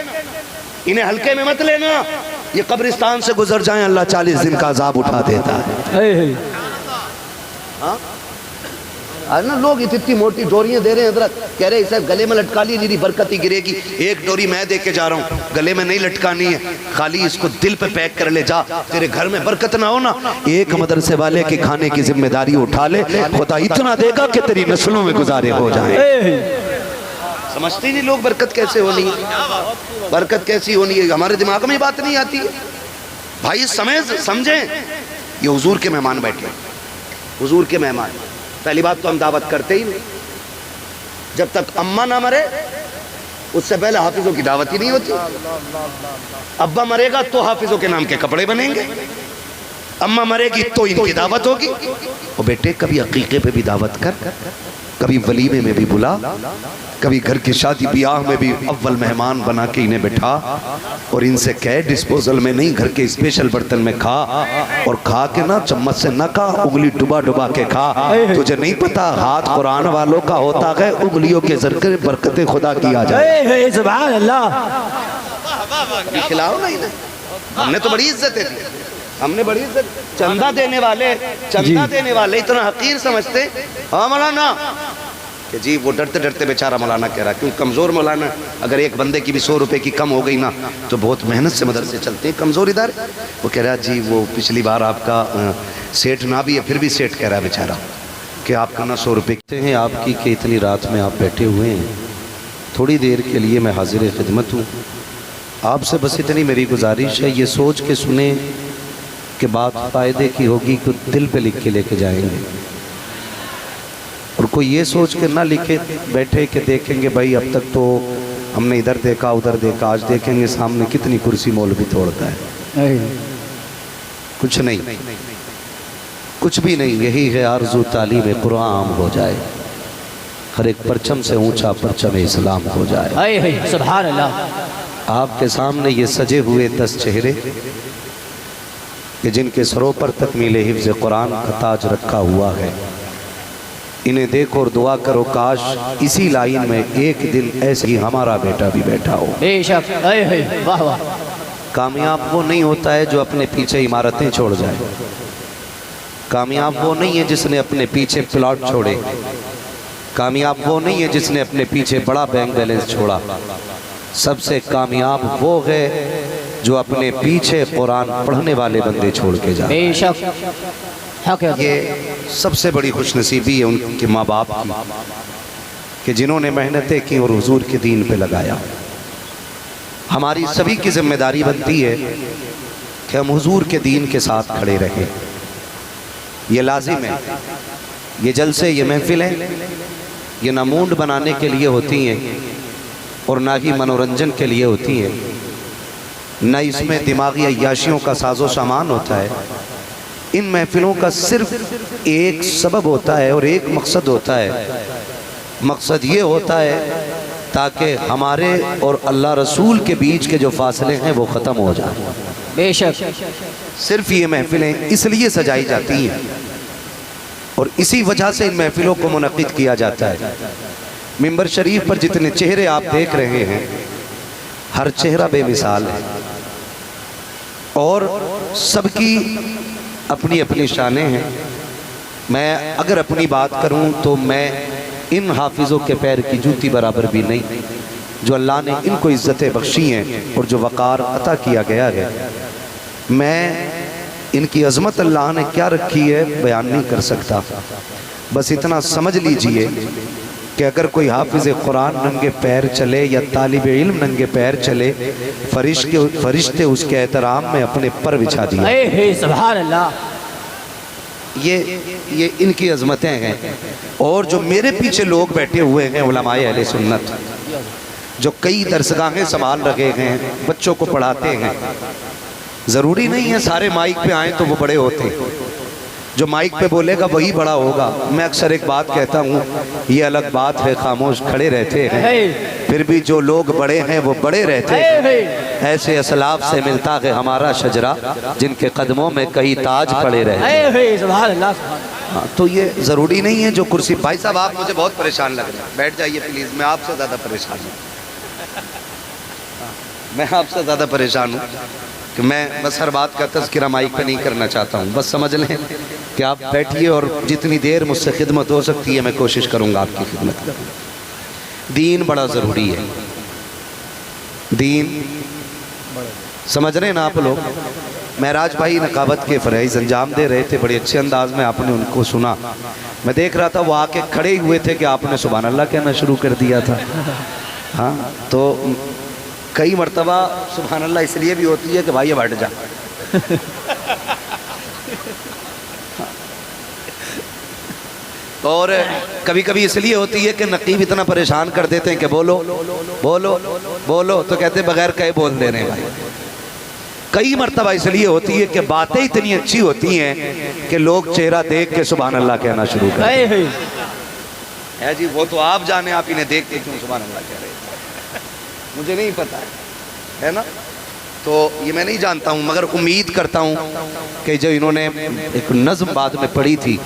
انہیں ہلکے میں مت لینا. یہ قبرستان سے گزر جائیں, اللہ 40 دن کا عذاب اٹھا دیتا ہے. آج نا لوگ اتنی موٹی ڈوریاں دے رہے ہیں حضرت, کہہ رہے ہیں گلے میں لٹکا لی, میری برکت ہی گرے گی. ایک ڈوری میں دے کے جا رہا ہوں, گلے میں نہیں لٹکانی ہے, خالی اس کو دل پہ پیک کر لے جا, تیرے گھر میں برکت نہ ہونا. ایک مدرسے والے کے کھانے کی ذمہ داری اٹھا لے, خدا اتنا دے گا کہ تیری نسلوں میں گزارے ہو جائیں. سمجھتے نہیں لوگ برکت کیسے ہونی ہے, برکت کیسی ہونی ہے. ہمارے دماغ میں بات نہیں آتی ہے بھائی. سمجھیں, یہ حضور کے مہمان بیٹھے, حضور کے مہمان. پہلی بات تو ہم دعوت کرتے ہی نہیں, جب تک اماں نہ مرے اس سے پہلے حافظوں کی دعوت ہی نہیں ہوتی. ابا مرے گا تو حافظوں کے نام کے کپڑے بنیں گے, اماں مرے گی تو ان کی دعوت ہوگی. اور بیٹے کبھی عقیقے پہ بھی دعوت کر, کبھی ولیمے میں بھی بلا, کبھی گھر کی شادی بیاہ میں بھی اول مہمان بنا کے انہیں بٹھا, اور ان سے کہے ڈسپوزل میں نہیں, گھر کے اسپیشل برتن میں کھا, اور کھا کے نہ چمچ سے نہ کھا, انگلی ڈبا ڈبا کے کھا. تجھے نہیں پتا ہاتھ قرآن والوں کا ہوتا ہے, انگلیوں کے ذریعے برکت خدا کیا جائے. سبحان اللہ. کھلاؤ نہیں نا, ہم نے تو بڑی عزت دی, ہم نے بڑی عزت. چندہ دینے والے اتنا حقیر سمجھتے. ہاں مولانا, کہ جی وہ ڈرتے ڈرتے بیچارہ مولانا کہہ رہا, کیوں کمزور مولانا, اگر ایک بندے کی بھی 100 روپے کی کم ہو گئی نا تو بہت محنت سے مدرسے چلتے ہیں, کمزور ادارے. وہ کہہ رہا جی وہ پچھلی بار آپ کا سیٹ نہ بھی ہے, پھر بھی سیٹ کہہ رہا ہے بیچارہ کہ آپ کا نا 100 روپے ہیں آپ کی, کہ اتنی رات میں آپ بیٹھے ہوئے ہیں, تھوڑی دیر کے لیے میں حاضر خدمت ہوں. آپ سے بس اتنی میری گزارش ہے, یہ سوچ کے سنیں کہ بات فائدے کی ہوگی, کہ دل پہ لکھ کے لے کے جائیں گے, اور کوئی یہ سوچ کے نہ لکھے بیٹھے کہ دیکھیں گے بھائی اب تک تو ہم نے ادھر دیکھا ادھر دیکھا, آج دیکھیں گے سامنے کتنی کرسی مولوی توڑتا ہے. کچھ نہیں, کچھ بھی نہیں. یہی ہے آرزو تعلیم قرآن عام ہو جائے, ہر ایک پرچم سے اونچا پرچم اسلام ہو جائے. سبحان اللہ. آپ کے سامنے یہ سجے ہوئے 10 چہرے کہ جن کے سروں پر تکمیل حفظ قرآن کا تاج رکھا ہوا ہے, انہیں دیکھو اور دعا کرو کاش اسی لائن میں ایک دن ایسے ہی ہمارا بیٹا بھی بیٹھا ہو. بے شک. واہ واہ. کامیاب وہ نہیں ہوتا ہے جو اپنے پیچھے عمارتیں چھوڑ جائے, کامیاب وہ نہیں ہے جس نے اپنے پیچھے پلاٹ چھوڑے, کامیاب وہ نہیں ہے جس نے اپنے پیچھے بڑا بینک بیلنس چھوڑا. سب سے کامیاب وہ ہے جو اپنے پیچھے قرآن پڑھنے والے بندے چھوڑ کے جائے. بے شک. یہ سب سے بڑی خوش نصیبی ہے ان کے ماں باپ کی کہ جنہوں نے محنتیں کی اور حضور کے دین پہ لگایا. ہماری سبھی کی ذمہ داری بنتی ہے کہ ہم حضور کے دین کے ساتھ کھڑے رہیں. یہ لازم ہے. یہ جلسے، یہ محفلیں، یہ نہ مونڈ بنانے کے لیے ہوتی ہیں اور نہ ہی منورنجن کے لیے ہوتی ہیں، نہ اس میں دماغی عیاشیوں کا ساز و سامان ہوتا ہے. ان محفلوں کا صرف ایک سبب ہوتا ہے اور ایک مقصد ہوتا ہے. مقصد یہ ہوتا ہے تاکہ ہمارے اور اللہ رسول کے بیچ کے جو فاصلے ہیں وہ ختم ہو جائیں. بے شک. صرف یہ محفلیں اس لیے سجائی جاتی ہیں اور اسی وجہ سے ان محفلوں کو منعقد کیا جاتا ہے. منبر شریف پر جتنے چہرے آپ دیکھ رہے ہیں، ہر چہرہ بے مثال ہے اور سب کی اپنی اپنی شانیں ہیں. میں اگر اپنی بات کروں تو میں ان حافظوں کے پیر کی جوتی برابر بھی نہیں جو اللہ نے ان کو عزتیں بخشی ہیں اور جو وقار عطا کیا گیا ہے. میں ان کی عظمت اللہ نے کیا رکھی ہے بیان نہیں کر سکتا. بس اتنا سمجھ لیجئے کہ اگر کوئی حافظ قرآن ننگے پیر چلے یا طالب علم ننگے پیر چلے، فرشتے اس کے احترام میں اپنے پر بچھا دیا. سبحان اللہ. یہ ان کی عظمتیں ہیں. اور جو میرے پیچھے لوگ بیٹھے ہوئے ہیں علماء اہل سنت، جو کئی درسگاہیں سنبھال رکھے ہیں، بچوں کو پڑھاتے ہیں. ضروری نہیں ہے سارے مائک پہ آئیں تو وہ بڑے ہوتے ہیں. جو مائک پہ بولے گا وہی بڑا ہوگا. میں اکثر ایک بات کہتا ہوں، یہ الگ بات ہے خاموش کھڑے رہتے ہیں، پھر بھی جو لوگ بڑے ہیں وہ بڑے رہتے ہیں. ایسے اسلاف سے ملتا ہے ہمارا شجرہ جن کے قدموں میں کئی تاج پڑے رہتے. سبحان اللہ. تو یہ ضروری نہیں ہے جو کرسی. بھائی صاحب آپ مجھے بہت پریشان لگ رہے ہیں، بیٹھ جائیے پلیز. میں آپ سے زیادہ پریشان ہوں. میں آپ سے زیادہ پریشان ہوں کہ میں بس ہر بات کا تذکرہ مائک پہ نہیں کرنا چاہتا ہوں. بس سمجھ لیں کہ آپ بیٹھیے اور جتنی دیر مجھ سے خدمت ہو سکتی ہے میں کوشش کروں گا آپ کی خدمت کروں. دین بڑا ضروری ہے. دین سمجھ رہے ہیں نا آپ لوگ. معراج بھائی نقابت کے فرائض انجام دے رہے تھے، بڑے اچھے انداز میں آپ نے ان کو سنا. میں دیکھ رہا تھا وہ آ کے کھڑے ہی ہوئے تھے کہ آپ نے سبحان اللہ کہنا شروع کر دیا تھا. ہاں تو کئی مرتبہ سبحان اللہ اس لیے بھی ہوتی ہے کہ بھائی اب ہٹ جا. اور کبھی کبھی اس لیے ہوتی ہے کہ نقیب اتنا پریشان کر دیتے ہیں کہ بولو بولو بولو تو کہتے ہیں بغیر کہے بول دے رہے ہیں بھائی. کئی مرتبہ اس لیے ہوتی ہے کہ باتیں اتنی اچھی ہوتی ہیں کہ لوگ چہرہ دیکھ کے سبحان اللہ کہنا شروع کرتے ہیں. جی وہ تو آپ جانے، آپ انہیں دیکھ کے کیوں سبحان اللہ کہہ رہے ہیں مجھے نہیں پتا ہے نا. تو یہ میں نہیں جانتا ہوں، مگر امید کرتا ہوں کہ جو انہوں نے ایک نظم بعد میں پڑھی تھی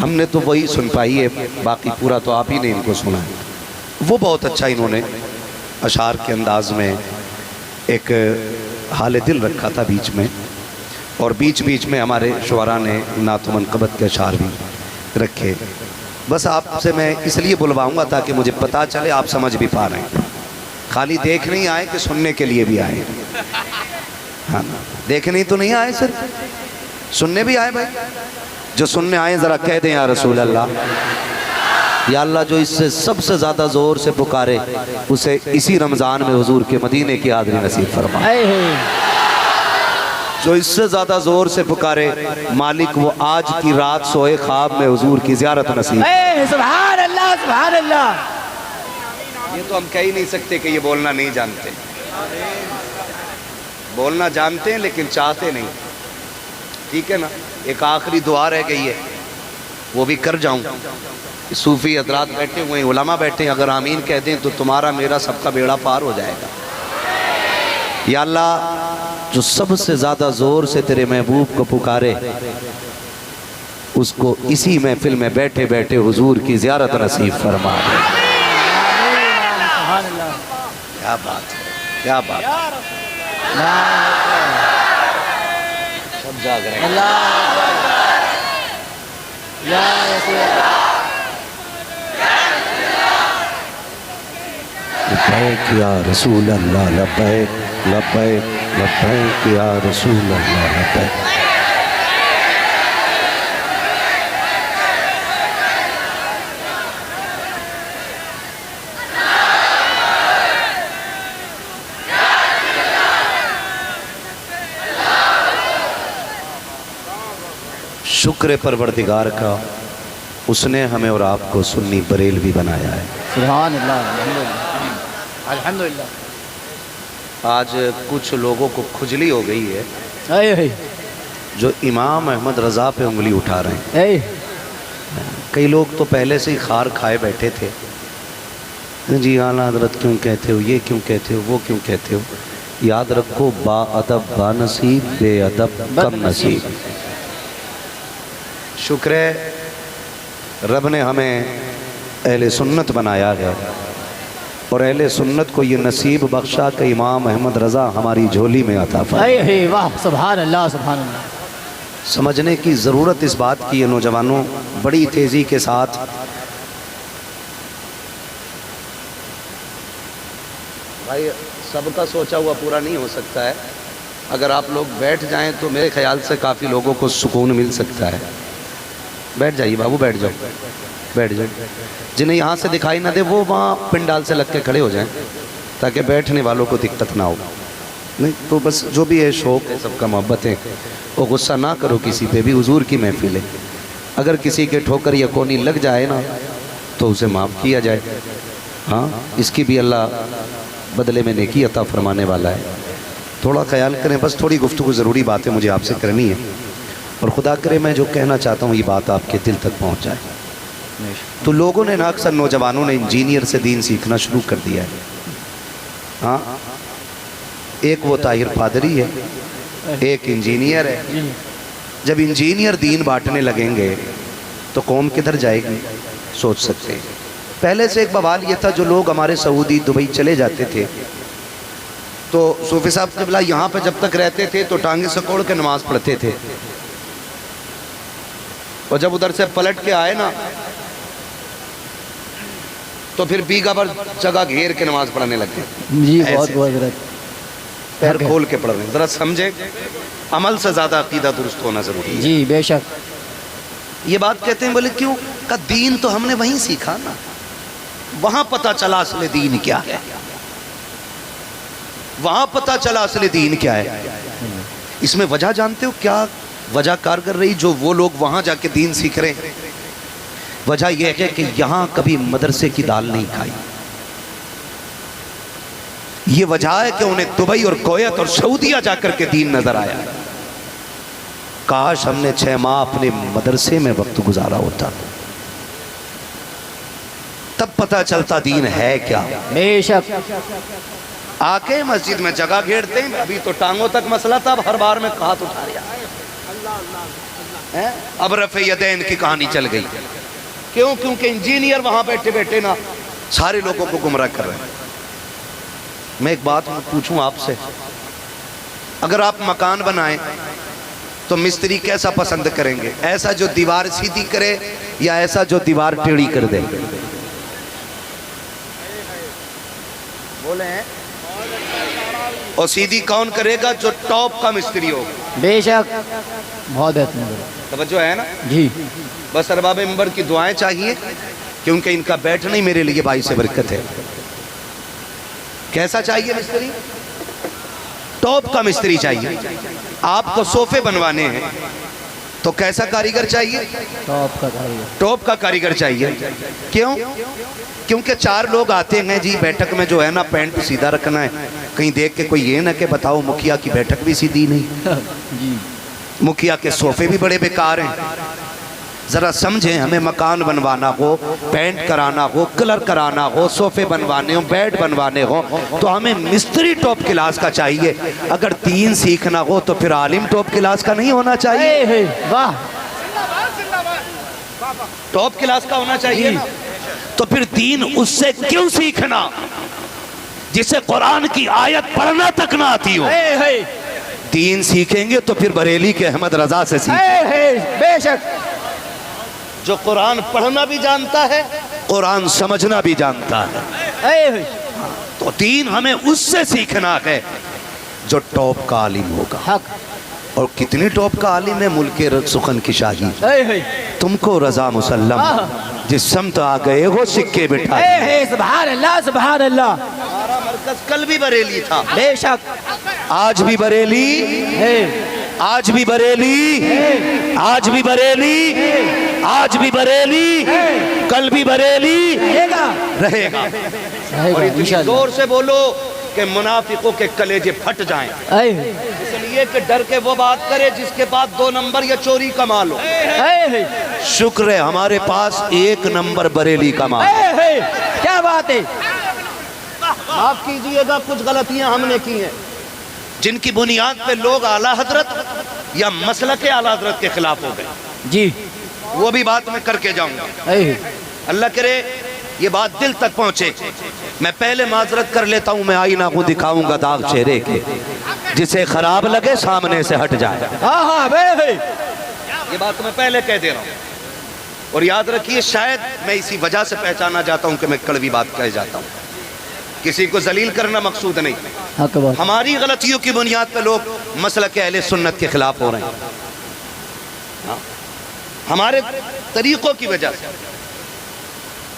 ہم نے تو وہی سن پائی ہے، باقی پورا تو آپ ہی نے ان کو سنا ہے. وہ بہت اچھا انہوں نے اشعار کے انداز میں ایک حال دل رکھا تھا بیچ میں، اور بیچ بیچ میں ہمارے شعراء نے نعت و منقبت کے اشعار بھی رکھے. بس آپ سے میں اس لیے بلواؤں گا تاکہ مجھے پتا چلے آپ سمجھ بھی پا رہے ہیں. خالی دیکھ نہیں آئے کہ سننے کے لیے بھی آئے. ہاں دیکھنے تو نہیں آئے، صرف سننے بھی آئے. بھائی جو سننے آئے ذرا کہہ دیں یا رسول اللہ. یا اللہ جو اس سے سب سے زیادہ زور سے پکارے اسے اسی رمضان میں حضور کے مدینے کی حاضری نصیب فرما. جو اس سے زیادہ زور سے پکارے مالک وہ آج کی رات سوئے خواب میں حضور کی زیارت نصیب. سبحان اللہ سبحان اللہ. یہ تو ہم کہہ ہی نہیں سکتے کہ یہ بولنا نہیں جانتے. بولنا جانتے ہیں لیکن چاہتے نہیں. ٹھیک ہے نا. ایک آخری دعا رہ گئی ہے وہ بھی کر جاؤں. صوفی حضرات بیٹھے ہوئے ہیں، علماء بیٹھے ہیں، اگر آمین کہہ دیں تو تمہارا میرا سب کا بیڑا پار ہو جائے گا. یا اللہ جو سب سے زیادہ زور سے تیرے محبوب کو پکارے اس کو اسی محفل میں بیٹھے بیٹھے حضور کی زیارت نصیب فرما دے. کیا بات ہے، کیا بات ہے. سب جاگ رہے ہیں. لبیک یا رسول اللہ لبیک لبیک لبیک یا رسول اللہ لبیک. شکر پروردگار کا، اس نے ہمیں اور آپ کو سنی بریلوی بنایا ہے۔ سبحان اللہ، الحمدللہ۔ آج کچھ لوگوں کو کھجلی ہو گئی ہے اے اے جو امام احمد رضا پہ انگلی اٹھا رہے ہیں۔ اے کئی لوگ تو پہلے سے ہی خار کھائے بیٹھے تھے، جی اعلیٰ حضرت کیوں کہتے ہو، یہ کیوں کہتے ہو، وہ کیوں کہتے ہو۔ یاد رکھو، با ادب با نصیب، بے ادب کم نصیب۔ شکر ہے رب نے ہمیں اہل سنت بنایا ہے، اور اہل سنت کو یہ نصیب بخشا کہ امام احمد رضا ہماری جھولی میں عطا فرمائے۔ اے اے واہ، سبحان اللہ، سبحان اللہ۔ سمجھنے کی ضرورت اس بات کی ہے نوجوانوں، بڑی تیزی کے ساتھ۔ بھائی سب کا سوچا ہوا پورا نہیں ہو سکتا ہے، اگر آپ لوگ بیٹھ جائیں تو میرے خیال سے کافی لوگوں کو سکون مل سکتا ہے۔ بیٹھ جائیے بابو، بیٹھ جاؤ، بیٹھ جاؤ۔ جنہیں یہاں سے دکھائی نہ دے وہ وہاں پنڈال سے لگ کے کھڑے ہو جائیں تاکہ بیٹھنے والوں کو دقت نہ ہو۔ نہیں تو بس جو بھی ہے شوق ہے، سب کا محبت ہے، وہ غصہ نہ کرو کسی پہ بھی، حضور کی محفل ہے۔ اگر کسی کے ٹھوکر یا کونی لگ جائے نا تو اسے معاف کیا جائے، ہاں اس کی بھی اللہ بدلے میں نیکی عطا فرمانے والا ہے۔ تھوڑا خیال کریں، بس تھوڑی گفتگو ضروری باتیں مجھے آپ سے کرنی ہے، اور خدا کرے میں جو کہنا چاہتا ہوں یہ بات آپ کے دل تک پہنچ جائے۔ تو لوگوں نے نا اکثر نوجوانوں نے انجینئر سے دین سیکھنا شروع کر دیا ہے۔ ہاں ایک وہ طاہر پادری ہے، ایک انجینئر ہے۔ جب انجینئر دین بانٹنے لگیں گے تو قوم کدھر جائے گی، سوچ سکتے ہیں۔ پہلے سے ایک بوال یہ تھا، جو لوگ ہمارے سعودی دبئی چلے جاتے تھے تو صوفی صاحب قبلہ یہاں پہ جب تک رہتے تھے تو ٹانگیں سکوڑ کے نماز پڑھتے تھے، اور جب ادھر سے پلٹ کے آئے نا تو پھر بیگا بھر جگہ گھیر کے نماز پڑھنے لگے۔ جی بہت ایسے بہت حضرت، پیر کھول کے پڑھ رہے ہیں۔ ذرا سمجھیں، عمل سے زیادہ عقیدہ درست ہونا ضروری ہے۔ جی بے شک۔ یہ بات کہتے ہیں، بولے کیوں؟ کہ دین تو ہم نے وہیں سیکھا نا، وہاں پتہ چلا اصل دین کیا ہے، وہاں پتہ چلا اصل دین کیا ہے۔ اس میں وجہ جانتے ہو کیا وجہ کار کر رہی جو وہ لوگ وہاں جا کے دین سیکھ رہے ہیں؟ وجہ یہ ہے کہ یہاں کبھی مدرسے کی دال نہیں کھائی۔ یہ وجہ ہے کہ انہیں دبئی اور کویت اور سعودیہ جا کر کے دین نظر آیا۔ کاش ہم نے 6 ماہ اپنے مدرسے میں وقت گزارا ہوتا، تب پتہ چلتا دین ہے کیا۔ بے شک۔ آ کے مسجد میں جگہ گھیرتے ہیں، ابھی تو ٹانگوں تک مسئلہ تھا، اب ہر بار میں ہاتھ اٹھا رہا ہے۔ اب رفع یدین کی کہانی چل گئی۔ کیوں؟ کیونکہ انجینئر وہاں بیٹھے بیٹھے نا سارے لوگوں کو گمراہ کر رہے ہیں۔ میں ایک بات پوچھوں آپ سے، اگر آپ مکان بنائیں تو مستری کیسا پسند کریں گے؟ ایسا جو دیوار سیدھی کرے یا ایسا جو دیوار ٹیڑھی کر دے؟ بولے ہیں۔ اور سیدھی کون کرے گا؟ جو ٹاپ کا مستری ہو۔ بے شک، بہت بہترین۔ توجہ ہے نا؟ جی بس ارباب منبر کی دعائیں چاہیے، کیونکہ ان کا بیٹھنا ہی میرے لیے باعث برکت ہے۔ کیسا چاہیے مستری؟ ٹاپ کا مستری چاہیے۔ آپ کو صوفے بنوانے ہیں تو کیسا کاریگر چاہیے؟ ٹاپ کا کاریگر۔ ٹاپ کا کاریگر چاہیے۔ کیوں؟ کیونکہ 4 لوگ آتے ہیں جی بیٹھک میں، جو ہے نا پینٹ سیدھا رکھنا ہے، کہیں دیکھ کے کوئی یہ نہ کہ بتاؤ مکھیا کی بیٹھک بھی سیدھی نہیں، جی مکھیا کے صوفے بھی بڑے بیکار ہیں۔ ذرا سمجھیں، ہمیں مکان بنوانا ہو، پینٹ کرانا ہو، کلر کرانا ہو، صوفے بنوانے ہو، بیڈ بنوانے ہو، تو ہمیں مستری ٹاپ کلاس کا چاہیے۔ اگر دین سیکھنا ہو تو پھر عالم ٹاپ کلاس کا نہیں ہونا چاہیے، اے اے واہ، ٹاپ کلاس کا ہونا چاہیے نا۔ تو پھر دین اس سے کیوں سیکھنا جسے قرآن کی آیت پڑھنا تک نہ آتی ہو؟ اے اے دین سیکھیں گے تو پھر بریلی کے احمد رضا سے سیکھیں، اے اے بے شک۔ جو قرآن پڑھنا بھی جانتا ہے، قرآن سمجھنا بھی جانتا ہے۔ اے اے تو دین ہمیں اس سے سیکھنا ہے جو ٹاپ کا عالم ہوگا۔ حق۔ اور کتنی ٹاپ کا عالم ہے؟ ملک سخن کی شاہی، اے اے تم کو رضا مسلم، جس سمت آ گئے ہو سکے بٹھا۔ اے اے سبحان اللہ، سبحان اللہ۔ ہمارا مرکز کل بھی بریلی تھا، بے شک، آج بھی بریلی، اے آج بھی بریلی، آج بھی بریلی، آج بھی بریلی، کل بھی بریلی رہے گا۔ اور اتنی زور سے بولو کہ منافقوں کے کلیجے پھٹ جائیں، اس لیے کہ ڈر کے وہ بات کرے جس کے بعد 2 نمبر یا چوری کا مال ہو۔ شکر ہے ہمارے پاس 1 نمبر بریلی کا مال۔ کیا بات ہے؟ معاف کیجئے گا کچھ غلطیاں ہم نے کی ہیں جن کی بنیاد پہ لوگ اعلیٰ حضرت یا مسلک اعلیٰ حضرت کے خلاف ہو گئے، جی وہ بھی بات میں کر کے جاؤں گا۔ اللہ کرے یہ بات دل تک پہنچے۔ میں پہلے معذرت کر لیتا ہوں، میں آئینہ کو دکھاؤں گا داغ چہرے کے، جسے خراب لگے سامنے سے ہٹ جائے۔ یہ بات میں پہلے کہہ دے رہا ہوں، اور یاد رکھیے شاید میں اسی وجہ سے پہچانا جاتا ہوں کہ میں کڑوی بات کہہ جاتا ہوں، کسی کو ذلیل کرنا مقصود نہیں۔ ہماری غلطیوں کی بنیاد پہ لوگ مسلک اہل سنت کے خلاف ہو رہے ہیں، ہمارے طریقوں کی وجہ سے۔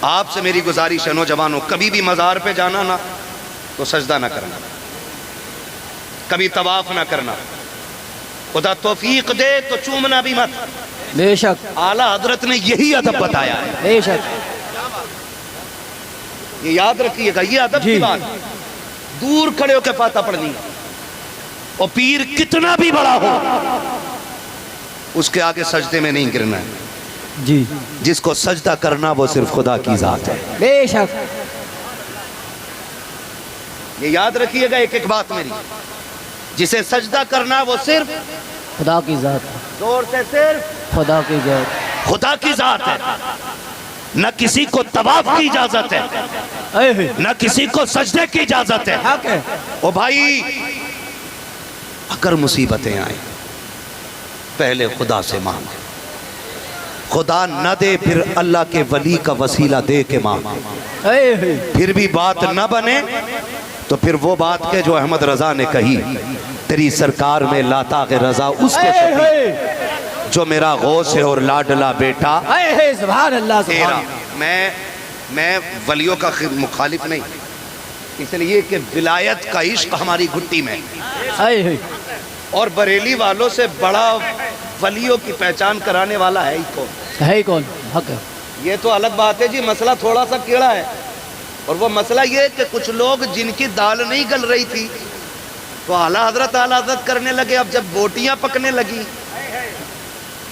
آپ سے میری گزارش ہے نوجوانوں، کبھی بھی مزار پہ جانا نا تو سجدہ نہ کرنا، کبھی طواف نہ کرنا، خدا توفیق دے تو چومنا بھی مت۔ بے شک اعلیٰ حضرت نے یہی ادب بتایا ہے، بے شک یہ یاد رکھیے گا، یہ ادب کی بات۔ دور کھڑے ہو کے فاتحہ پڑھنی، اور پیر کتنا بھی بڑا ہو اس کے آگے سجدے میں نہیں گرنا ہے۔ جی جس کو سجدہ کرنا وہ صرف خدا کی ذات ہے، بے شک یہ یاد رکھیے گا ایک ایک بات میری۔ جسے سجدہ کرنا وہ صرف خدا کی ذات ہے، زور سے صرف خدا کی ذات، خدا کی ذات ہے۔ نہ کسی کو طواف کی اجازت ہے، نہ کسی کو سجدے کی اجازت ہے۔ حق ہے۔ او بھائی اگر مصیبتیں آئیں پہلے خدا سے مانگ، خدا نہ دے پھر اللہ کے ولی کا وسیلہ دے کے مانگ، پھر بھی بات نہ بنے تو پھر وہ بات کہ جو احمد رضا نے کہی، تیری سرکار میں لاتا کے رضا اس کے شفیع جو میرا غوث ہے اور لاڈلا بیٹا سبحان اللہ تیرا۔ میں ولیوں کا مخالف نہیں، اس لیے کہ ولایت کا عشق ہماری گھٹی میں، اور بریلی والوں سے بڑا ولیوں کی پہچان کرانے والا ہے ہی کون؟ ہے کون؟ حق ہے۔ یہ تو الگ بات ہے جی، مسئلہ تھوڑا سا کیڑا ہے، اور وہ مسئلہ یہ کہ کچھ لوگ جن کی دال نہیں گل رہی تھی تو اعلیٰ حضرت کرنے لگے، اب جب بوٹیاں پکنے لگی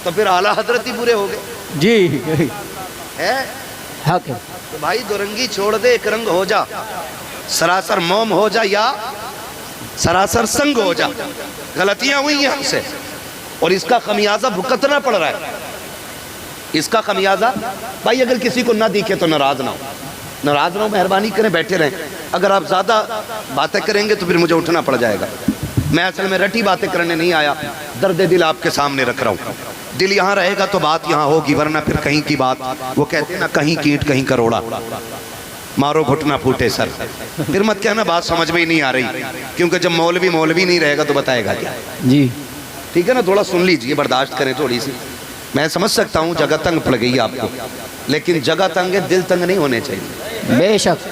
تو پھر اعلیٰ حضرت ہی برے ہو گئے۔ جی ہے حق ہے۔ تو بھائی دو رنگی چھوڑ دے، ایک رنگ ہو جا، سراسر موم ہو جا یا سراسر سنگ ہو جا۔ غلطیاں ہوئی ہیں ہم سے اور اس کا خمیازہ بھگتنا پڑ رہا ہے۔ اس کا خمیازہ بھائی اگر کسی کو نہ دیکھے تو ناراض نہ ہو، ناراض نہ ہو، مہربانی کریں بیٹھے رہیں۔ اگر آپ زیادہ باتیں کریں گے تو پھر مجھے اٹھنا پڑ جائے گا۔ میں اصل میں رٹی باتیں کرنے نہیں آیا، درد دل آپ کے سامنے رکھ رہا ہوں۔ دل یہاں رہے گا تو بات یہاں ہوگی، ورنہ پھر کہیں کی بات، وہ کہتے ہیں نا کہیں کیٹ کہیں کروڑا، مارو گھٹنا پھوٹے سر۔ پھر مت کہنا بات سمجھ میں ہی نہیں آ رہی، کیونکہ جب مولوی نہیں رہے گا تو بتائے گا کیا؟ جی ٹھیک ہے نا، تھوڑا سن لیجئے، برداشت کریں تھوڑی سی۔ میں سمجھ سکتا ہوں جگہ تنگ پڑ گئی آپ کو، لیکن جگہ تنگ ہے، دل تنگ نہیں ہونے چاہیے۔ بے شک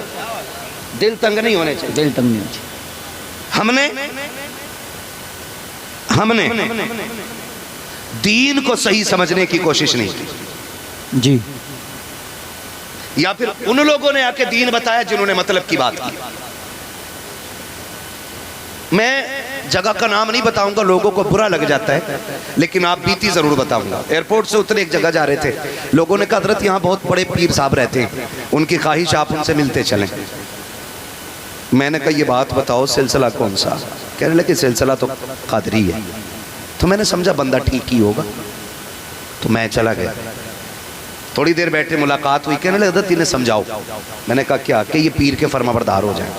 دل تنگ نہیں ہونے چاہیے۔ دل تنگ نہیں چاہیے۔ ہم نے دین کو صحیح سمجھنے کی کوشش نہیں کی، جی یا پھر ان لوگوں نے آ کے دین بتایا جنہوں نے مطلب کی بات کی۔ میں جگہ کا نام نہیں بتاؤں گا، لوگوں کو برا لگ جاتا ہے، لیکن آپ بیتی ضرور بتاؤں گا۔ ایئرپورٹ سے اترے ایک جگہ جا رہے تھے، لوگوں نے کہا حضرت یہاں بہت بڑے پیر صاحب رہتے ہیں، ان کی خواہش آپ ان سے ملتے چلیں۔ میں نے کہا یہ بات بتاؤ سلسلہ کون سا؟ کہنے لگے سلسلہ تو قادری ہے۔ تو میں نے سمجھا بندہ ٹھیک ہی ہوگا، تو میں چلا گیا۔ تھوڑی دیر بیٹھے، ملاقات ہوئی، کہنے لگے حضرت انہیں سمجھاؤ۔ میں نے کہا کیا؟ کہ یہ پیر کے فرما بردار ہو جائیں۔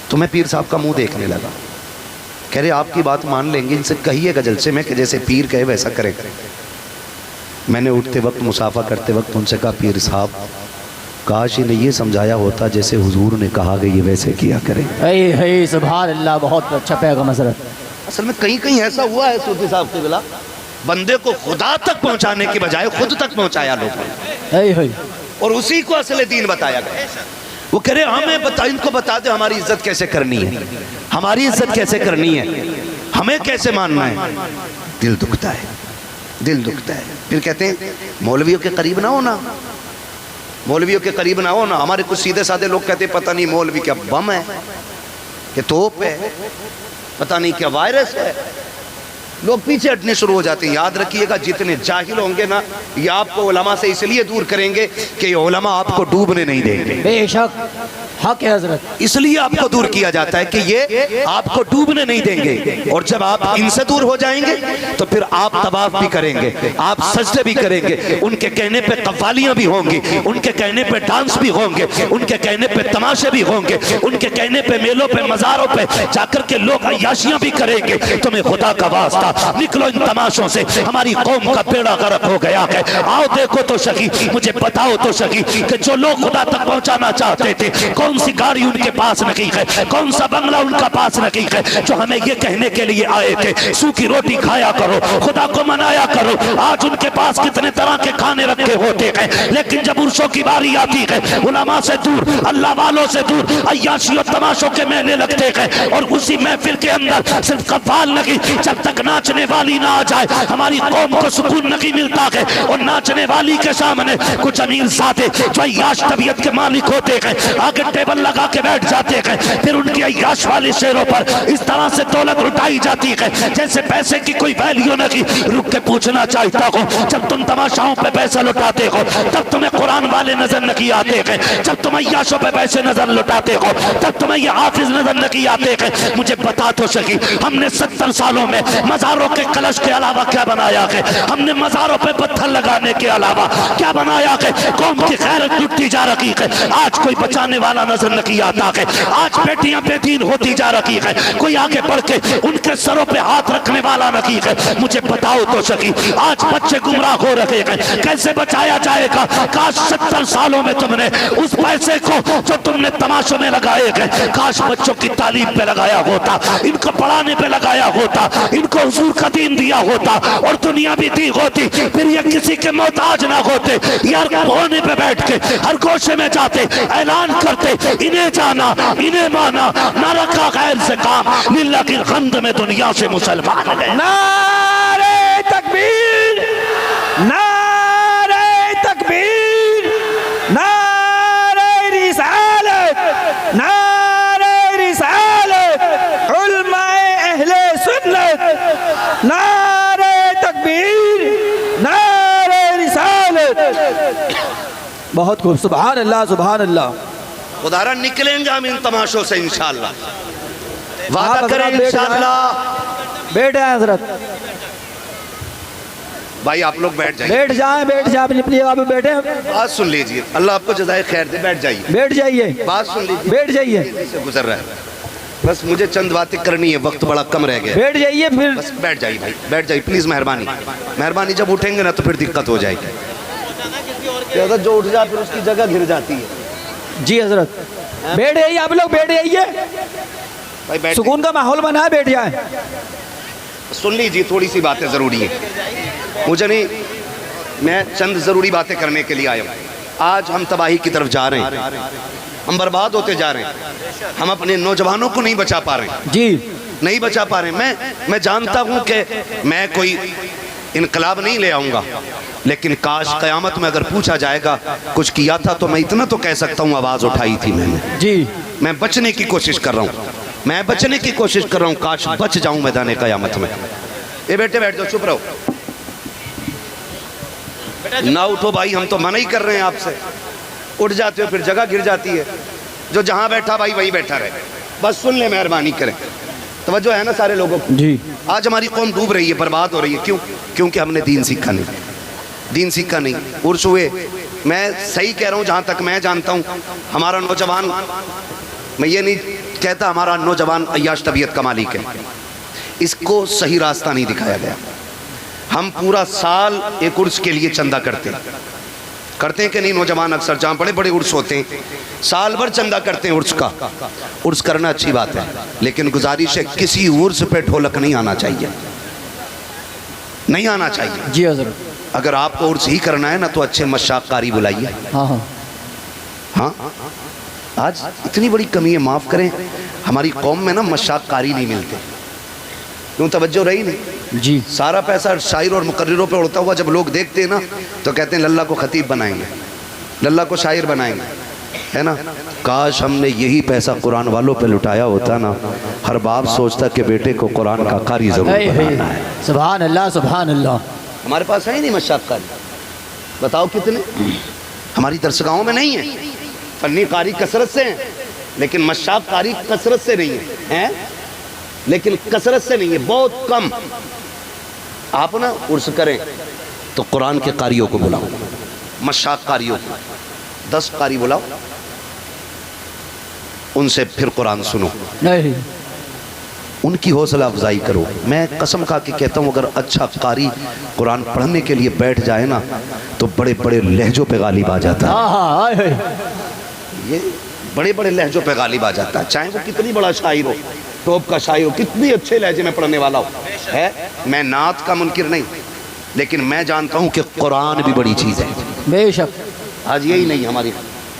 تو میں پیر صاحب کا منہ دیکھنے لگا، کہہ رہے آپ کی بات مان لیں گے، ان سے کہیے گا جلسے میں کہ جیسے پیر کہے ویسا کرے۔ میں نے اٹھتے وقت مسافہ کرتے وقت ان سے کہا پیر صاحب کاش انہیں یہ سمجھایا ہوتا جیسے حضور نے کہا کہ یہ ویسے کیا کریں۔ سبحان اللہ، بہت اچھا پیغام حضرت۔ اصل میں کہیں کہیں ایسا ہوا ہے صوفی صاحب کے بلا، بندے کو خدا تک پہنچانے کی بجائے خود تک پہنچایا لوگوں نے، اور اسی کو اصل دین بتایا گیا۔ وہ کہہ رہے ہمیں بتا، ان کو بتا دے ہماری عزت کیسے کرنی ہے، ہماری عزت کیسے کرنی ہے۔ ہمیں کیسے ماننا ہے؟ دل دکھتا ہے، دل دکھتا ہے۔ پھر کہتے ہیں مولویوں کے قریب نہ ہونا، مولویوں کے قریب نہ ہونا۔ ہمارے کچھ سیدھے سادے لوگ کہتے ہیں پتہ نہیں مولوی کیا بم ہے، کہ توپ ہے، پتہ نہیں کیا وائرس ہے، لوگ پیچھے ہٹنے شروع ہو جاتے ہیں۔ یاد رکھیے گا جتنے جاہل ہوں گے نا، یہ آپ کو علماء سے اس لیے دور کریں گے کہ یہ علماء آپ کو ڈوبنے نہیں دیں گے۔ بے شک حق ہے حضرت، اس لیے آپ کو دور کیا جاتا ہے کہ یہ آپ کو ڈوبنے نہیں دیں گے، اور جب آپ ان سے دور ہو جائیں گے تو پھر آپ طواف بھی کریں گے، آپ سجدے بھی کریں گے، ان کے کہنے پہ قوالیاں بھی ہوں گی، ان کے کہنے پہ ڈانس بھی ہوں گے، ان کے کہنے پہ تماشے بھی ہوں گے، ان کے کہنے پہ میلوں پہ مزاروں پہ جا کر کے لوگ عیاشیاں بھی کریں گے۔ تمہیں خدا کا واسطہ نکلو ان تماشوں سے، ہماری قوم کا بیڑا غرق ہو گیا ہے۔ آؤ دیکھو تو سکی، مجھے بتاؤ تو سکی کہ جو لوگ خدا تک پہنچانا چاہتے تھے، کون سی گاڑی ان کے پاس نہیں ہے، کون سا بنگلہ ان کا پاس نہیں ہے، جو ہمیں یہ کہنے کے لیے آئے تھے سوکھی روٹی کھایا کرو، خدا کو منایا کرو۔ آج ان کے پاس کتنے طرح کے کھانے رکھے ہوتے ہیں، لیکن جب عرصوں کی باری آتی ہے، علماء سے دور، اللہ والوں سے دور، عیاشی و تماشوں کے میلے لگتے ہیں، اور اسی محفل کے اندر صرف قوال نہیں، جب تک ناچنے والی نہ آ جائے ہماری قوم کو سکون نہیں ملتا ہے۔ اور ناچنے والی کے سامنے کچھ امیر زادے جو عیاش طبیعت کے مالک ہوتے ہیں آگے ٹیبل لگا کے بیٹھ جاتے ہیں، پھر ان کی عیاش والی شیروں پر اس طرح سے دولت لٹائی جاتی ہے جیسے پیسے کی کوئی ویلیو نہیں۔ رک کے پوچھنا چاہتا ہوں، جب تم تماشاؤں پہ پیسہ لٹاتے ہو تب تمہیں قرآن والے نظر نہیں آتے ہیں، جب تم عیاشوں پہ پیسے نظر لٹاتے ہو تب تمہیں یہ حافظ نظر نہیں آتے ہیں۔ مجھے بتا تو سکی، ہم نے 70 سالوں میں مزاروں کے کلش کے علاوہ کیا بنایا ہے؟ ہم نے مزاروں پہ پتھر لگانے کے علاوہ کیا بنایا ہے؟ قوم کی غیرت لٹتی جا رہی ہے، آج کوئی بچانے والا نظر نہیں آتا ہے، آج بیٹیاں بے دین ہوتی جا رہی ہے، کوئی آگے بڑھ کے ان کے سروں پہ ہاتھ رکھنے والا نہیں ہے۔ مجھے بتاؤ تو سکی، آج بچے گمراہ ہو رہے ہیں، کیسے بچایا جائے گا؟ کاش 70 سالوں میں تم نے اس پیسے کو جو تم نے تماشوں میں لگائے گئے، کاش بچوں کی تعلیم پہ لگایا ہوتا، ان کو پڑھانے پہ لگایا ہوتا، ان کو حضور کا دین دیا ہوتا اور دنیا بھی دی ہوتی، پھر یہ کسی کے محتاج نہ ہوتے۔ یار کونے پہ بیٹھ کے ہر گوشے میں جاتے، اعلان کرتے، انہیں جانا انہیں مانا، نہ رکھا غیر سے کام، للہ کی غند میں دنیا سے مسلمان گئے۔ نعرہ تکبیر، نعرہ تکبیر، نعرہ رسالت، نعرہ رسالت، علماء اہل سنت، نعرہ تکبیر، نعرہ رسالت۔ بہت خوب، سبحان اللہ سبحان اللہ۔ خدارہ نکلیں گے ہم ان تماشوں سے انشاءاللہ، وعدہ آپ کریں حضرات انشاءاللہ۔ بیٹھ جائیں حضرت، بھائی آپ لوگ بیٹھ جائیے، بیٹھ جائیں، بیٹھ جائیں، اپنی اپنی جگہ پہ بیٹھیں، بات سن لیجئے، اللہ آپ کو جزائے خیر دے، بیٹھ جائیے، بیٹھ جائیے، بات سن لیجئے، بیٹھ جائیے، سے گزر رہا ہے، بس مجھے چند باتیں کرنی ہے، وقت بڑا کم رہ گیا، بیٹھ جائیے، پھر بس بیٹھ جائیے بھائی، بیٹھ جائیے پلیز، مہربانی مہربانی، جب اٹھیں گے نا تو پھر دقت ہو جائے گی، جو اٹھ جائے پھر اس کی جگہ گر جاتی ہے۔ جی حضرت بیٹھ جائیے، آپ لوگ بیٹھ جائیے، بھائی بیٹھ سکون کا ماحول بنا ہے، بیٹھ جائیں۔ سن لیجیے، تھوڑی سی باتیں ضروری ہیں، مجھے نہیں، میں چند ضروری باتیں کرنے کے لیے آیا ہوں۔ آج ہم تباہی کی طرف جا رہے ہیں، ہم برباد ہوتے جا رہے ہیں، ہم اپنے نوجوانوں کو نہیں بچا پا رہے ہیں، جی نہیں بچا پا رہے ہیں۔ میں جانتا ہوں کہ میں کوئی انقلاب نہیں لے آؤں گا، لیکن کاش قیامت میں اگر پوچھا جائے گا کچھ کیا تھا تو میں اتنا تو کہہ سکتا ہوں آواز اٹھائی تھی میں نے۔ جی میں بچنے کی کوشش کر رہا ہوں، میں بچنے کی کوشش کر رہا ہوں، کاش بچ جاؤں میدان قیامت میں۔ اے بیٹے بیٹھ جاؤ، چپ رہو، نہ اٹھو بھائی، ہم تو منع ہی کر رہے ہیں آپ سے، اٹھ جاتے ہو پھر جگہ گر جاتی ہے، جو جہاں بیٹھا بھائی وہی بیٹھا رہے، بس سن لیں، مہربانی کریں، توجہ ہے نا سارے لوگوں کو۔ جی آج ہماری قوم ڈوب رہی ہے، برباد ہو رہی ہے، کیوں؟ کیونکہ ہم نے دین سیکھا نہیں، دین سیکھا نہیں۔ عرس ہوئے، میں صحیح کہہ رہا ہوں جہاں تک میں جانتا ہوں، ہمارا نوجوان، میں یہ نہیں کہتا ہمارا نوجوان عیاش طبیعت کا مالک ہے، اس کو صحیح راستہ نہیں دکھایا گیا۔ ہم پورا سال ایک عرس کے لیے چندہ کرتے ہیں کہ نہیں؟ نوجوان اکثر جہاں بڑے بڑے عرس ہوتے ہیں سال بھر چندہ کرتے ہیں عرس کا، عرس کرنا اچھی بات ہے، لیکن گزارش ہے کسی عرس پہ ڈھولک نہیں آنا چاہیے، نہیں آنا چاہیے۔ جی حضرت، اگر آپ کو عرس ہی کرنا ہے نا تو اچھے مشاق قاری بلائیے۔ ہاں ہاں ہاں آج اتنی بڑی کمی ہے، معاف کریں، ہماری قوم میں نا مشاق قاری نہیں ملتے، کیوں توجہ رہی نہیں؟ جی سارا پیسہ شاعر اور مقرروں پہ اڑتا ہوا جب لوگ دیکھتے ہیں نا تو کہتے ہیں للہ کو خطیب بنائیں گے، للہ کو شاعر بنائیں گے، ہے نا؟ کاش ہم نے یہی پیسہ قرآن والوں پہ لٹایا ہوتا نا، ہر باپ سوچتا کہ بیٹے کو قرآن کا قاری ضرور بنانا ہے۔ سبحان اللہ سبحان اللہ۔ ہمارے پاس ہے ہی نہیں مشاق قاری، بتاؤ کتنے؟ ہماری درسگاہوں میں نہیں ہے۔ فنی قاری کثرت سے ہیں لیکن مشاق قاری کثرت سے نہیں ہے، لیکن کثرت سے نہیں ہے، بہت کم۔ آپ نا عرس کریں تو قرآن کے قاریوں کو بلاؤ، مشاق قاریوں کو 10 قاری بلاؤ، ان سے پھر قرآن سنو، نہیں ان کی حوصلہ افزائی کرو۔ میں قسم کھا کے کہتا ہوں اگر اچھا قاری قرآن پڑھنے کے لیے بیٹھ جائے نا تو بڑے بڑے لہجوں پہ غالب آ جاتا ہے، ہاں یہ بڑے بڑے لہجوں پہ غالب آ جاتا ہے، چاہے وہ کتنی بڑا شاعر ہو، ٹوپ کا شاعر ہو، کتنی اچھے لہجے میں پڑھنے والا ہو ہے۔ میں نعت کا منکر نہیں، لیکن میں جانتا ہوں کہ قرآن بھی بڑی چیز ہے۔ بے شک۔ آج یہی نہیں ہماری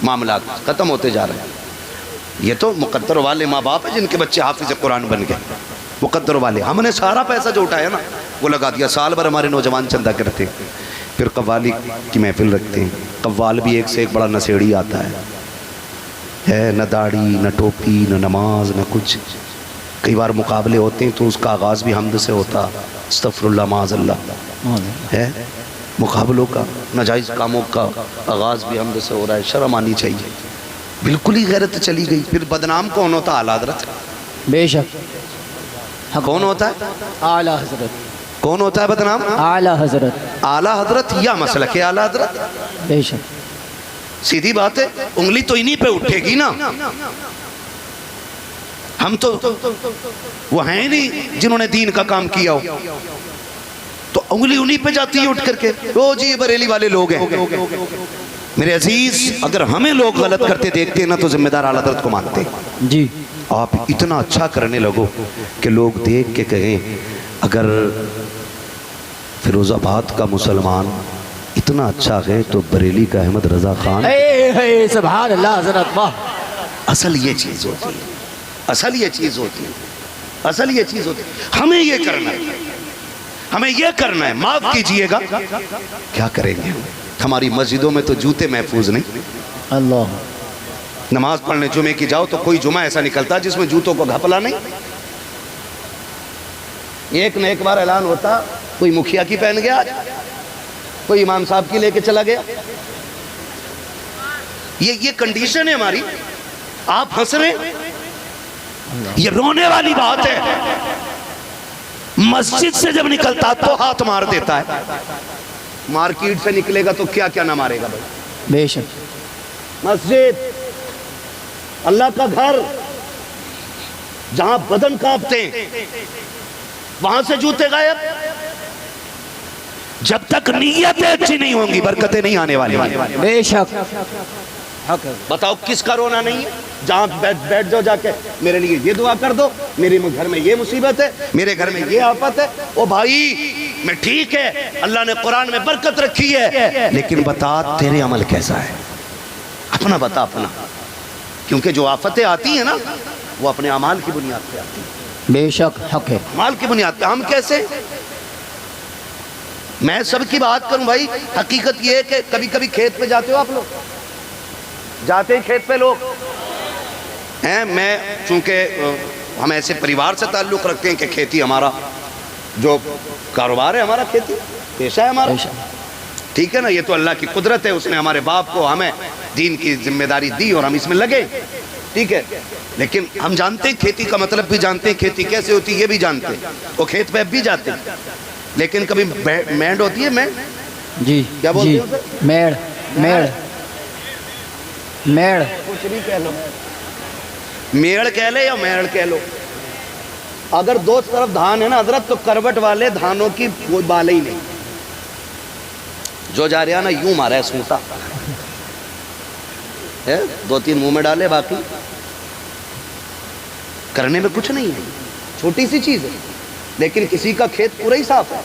معاملات ختم ہوتے جا رہے ہیں۔ یہ تو مقدر والے ماں باپ ہیں جن کے بچے حافظ قرآن بن گئے، مقدر والے۔ ہم نے سارا پیسہ جو اٹھایا نا وہ لگا دیا، سال بھر ہمارے نوجوان چندہ کرتے ہیں، پھر قوالی کی محفل رکھتے ہیں، قوال بھی ایک سے ایک بڑا نشیڑی آتا ہے، نہ داڑھی نہ ٹوپی نہ نماز نہ کچھ۔ کئی بار مقابلے ہوتے ہیں تو اس کا آغاز بھی حمد سے ہوتا، استغفر اللہ معاذ اللہ ہے، مقابلوں کا ناجائز کاموں کا آغاز بھی حمد سے ہو رہا ہے۔ شرم آنی چاہیے، بالکل ہی غیرت چلی گئی۔ پھر بدنام کون ہوتا؟ اعلیٰ حضرت۔ بے شک۔ کون ہوتا ہے؟ اعلیٰ حضرت۔ کون ہوتا ہے بدنام؟ اعلیٰ حضرت۔ اعلیٰ حضرت یا مسلک اعلیٰ حضرت؟ بے شک۔ سیدھی بات ہے، انگلی تو انہی پہ اٹھے گی نا۔ ہم تو وہ ہیں نہیں جنہوں نے دین کا کام کیا ہو، تو انگلی انہی پہ جاتی ہے اٹھ کر کے، او جی بریلی والے لوگ ہیں۔ میرے عزیز، اگر ہمیں لوگ غلط کرتے دیکھتے ہیں نا تو ذمہ دار اعلیٰ حضرت کو مانتے ہیں۔ جی آپ اتنا اچھا کرنے لگو کہ لوگ دیکھ کے کہیں اگر فیروز آباد کا مسلمان اتنا اچھا ہے تو بریلی کا احمد رضا خان۔ سبحان اللہ حضرت، واہ۔ اصل یہ چیز ہوتی ہے، اصل یہ چیز ہوتی ہے، اصل یہ چیز ہوتی ہے۔ ہمیں یہ کرنا ہے، ہمیں یہ کرنا ہے۔ معاف کیجئے گا، کیا کریں گے؟ ہماری مسجدوں میں تو جوتے محفوظ نہیں۔ اللہ، نماز پڑھنے جمعے کی جاؤ تو کوئی جمعہ ایسا نکلتا جس میں جوتوں کو گھپلا نہیں۔ ایک نہ ایک بار اعلان ہوتا، کوئی مکھیا کی پہن گیا، کوئی امام صاحب کی لے کے چلا گیا۔ یہ کنڈیشن ہے ہماری۔ آپ ہنس رہے، یہ رونے والی بات ہے۔ مسجد سے جب نکلتا تو ہاتھ مار دیتا ہے، مارکیٹ سے نکلے گا تو کیا کیا نہ مارے گا بھائی۔ بے شک۔ مسجد اللہ کا گھر، جہاں بدن کانپتے ہیں، وہاں سے جوتے غائب۔ جب تک نیتیں اچھی نہیں ہوں گی برکتیں نہیں آنے والی۔ بے شک۔ بتاؤ کس کا رونا نہیں ہے؟ جہاں بیٹھ جاؤ جا کے، میرے لیے یہ دعا کر دو، میرے گھر میں یہ مصیبت ہے، میرے گھر میں یہ آفت ہے۔ او بھائی میں ٹھیک ہے، اللہ نے قرآن میں برکت رکھی ہے، لیکن بتا تیرے عمل کیسا ہے؟ اپنا بتا اپنا، کیونکہ جو آفتیں آتی ہیں نا وہ اپنے اعمال کی بنیاد پہ آتی ہیں۔ بے شک حق ہے۔ اعمال کی بنیاد پہ ہم کیسے؟ میں سب کی بات کروں بھائی، حقیقت یہ ہے کہ کبھی کبھی کھیت پہ جاتے ہو آپ لوگ؟ جاتے ہیں کھیت پہ لوگ ہیں؟ میں چونکہ ہم ایسے پریوار سے تعلق رکھتے ہیں کہ کھیتی ہمارا جو کاروبار ہے، ہمارا کھیتی پیشہ ہے ہمارا، ٹھیک ہے نا؟ یہ تو اللہ کی قدرت ہے، اس نے ہمارے باپ کو ہمیں دین کی ذمہ داری دی اور ہم اس میں لگے، ٹھیک ہے۔ لیکن ہم جانتے ہیں کھیتی کا مطلب بھی جانتے ہیں، کھیتی کیسے ہوتی ہے یہ بھی جانتے ہیں، وہ کھیت پہ اب بھی جاتے ہیں۔ لیکن کبھی مینڈ ہوتی ہے، مینڈ جی کیا بولتے جی، ہیں؟ میڑ میڑ میڑ، کچھ بھی کہہ لو، میڑ کہہ لے یا میڑ کہہ لو۔ اگر دو طرف دھان ہے نا حضرت تو کروٹ والے دھانوں کی کوئی بالے ہی نہیں، جو جا رہا نا یوں مارا ہے سوٹا ہے، 2-3 منہ میں ڈالے، باقی کرنے میں کچھ نہیں ہے، چھوٹی سی چیز ہے، لیکن کسی کا کھیت پورا ہی صاف ہے۔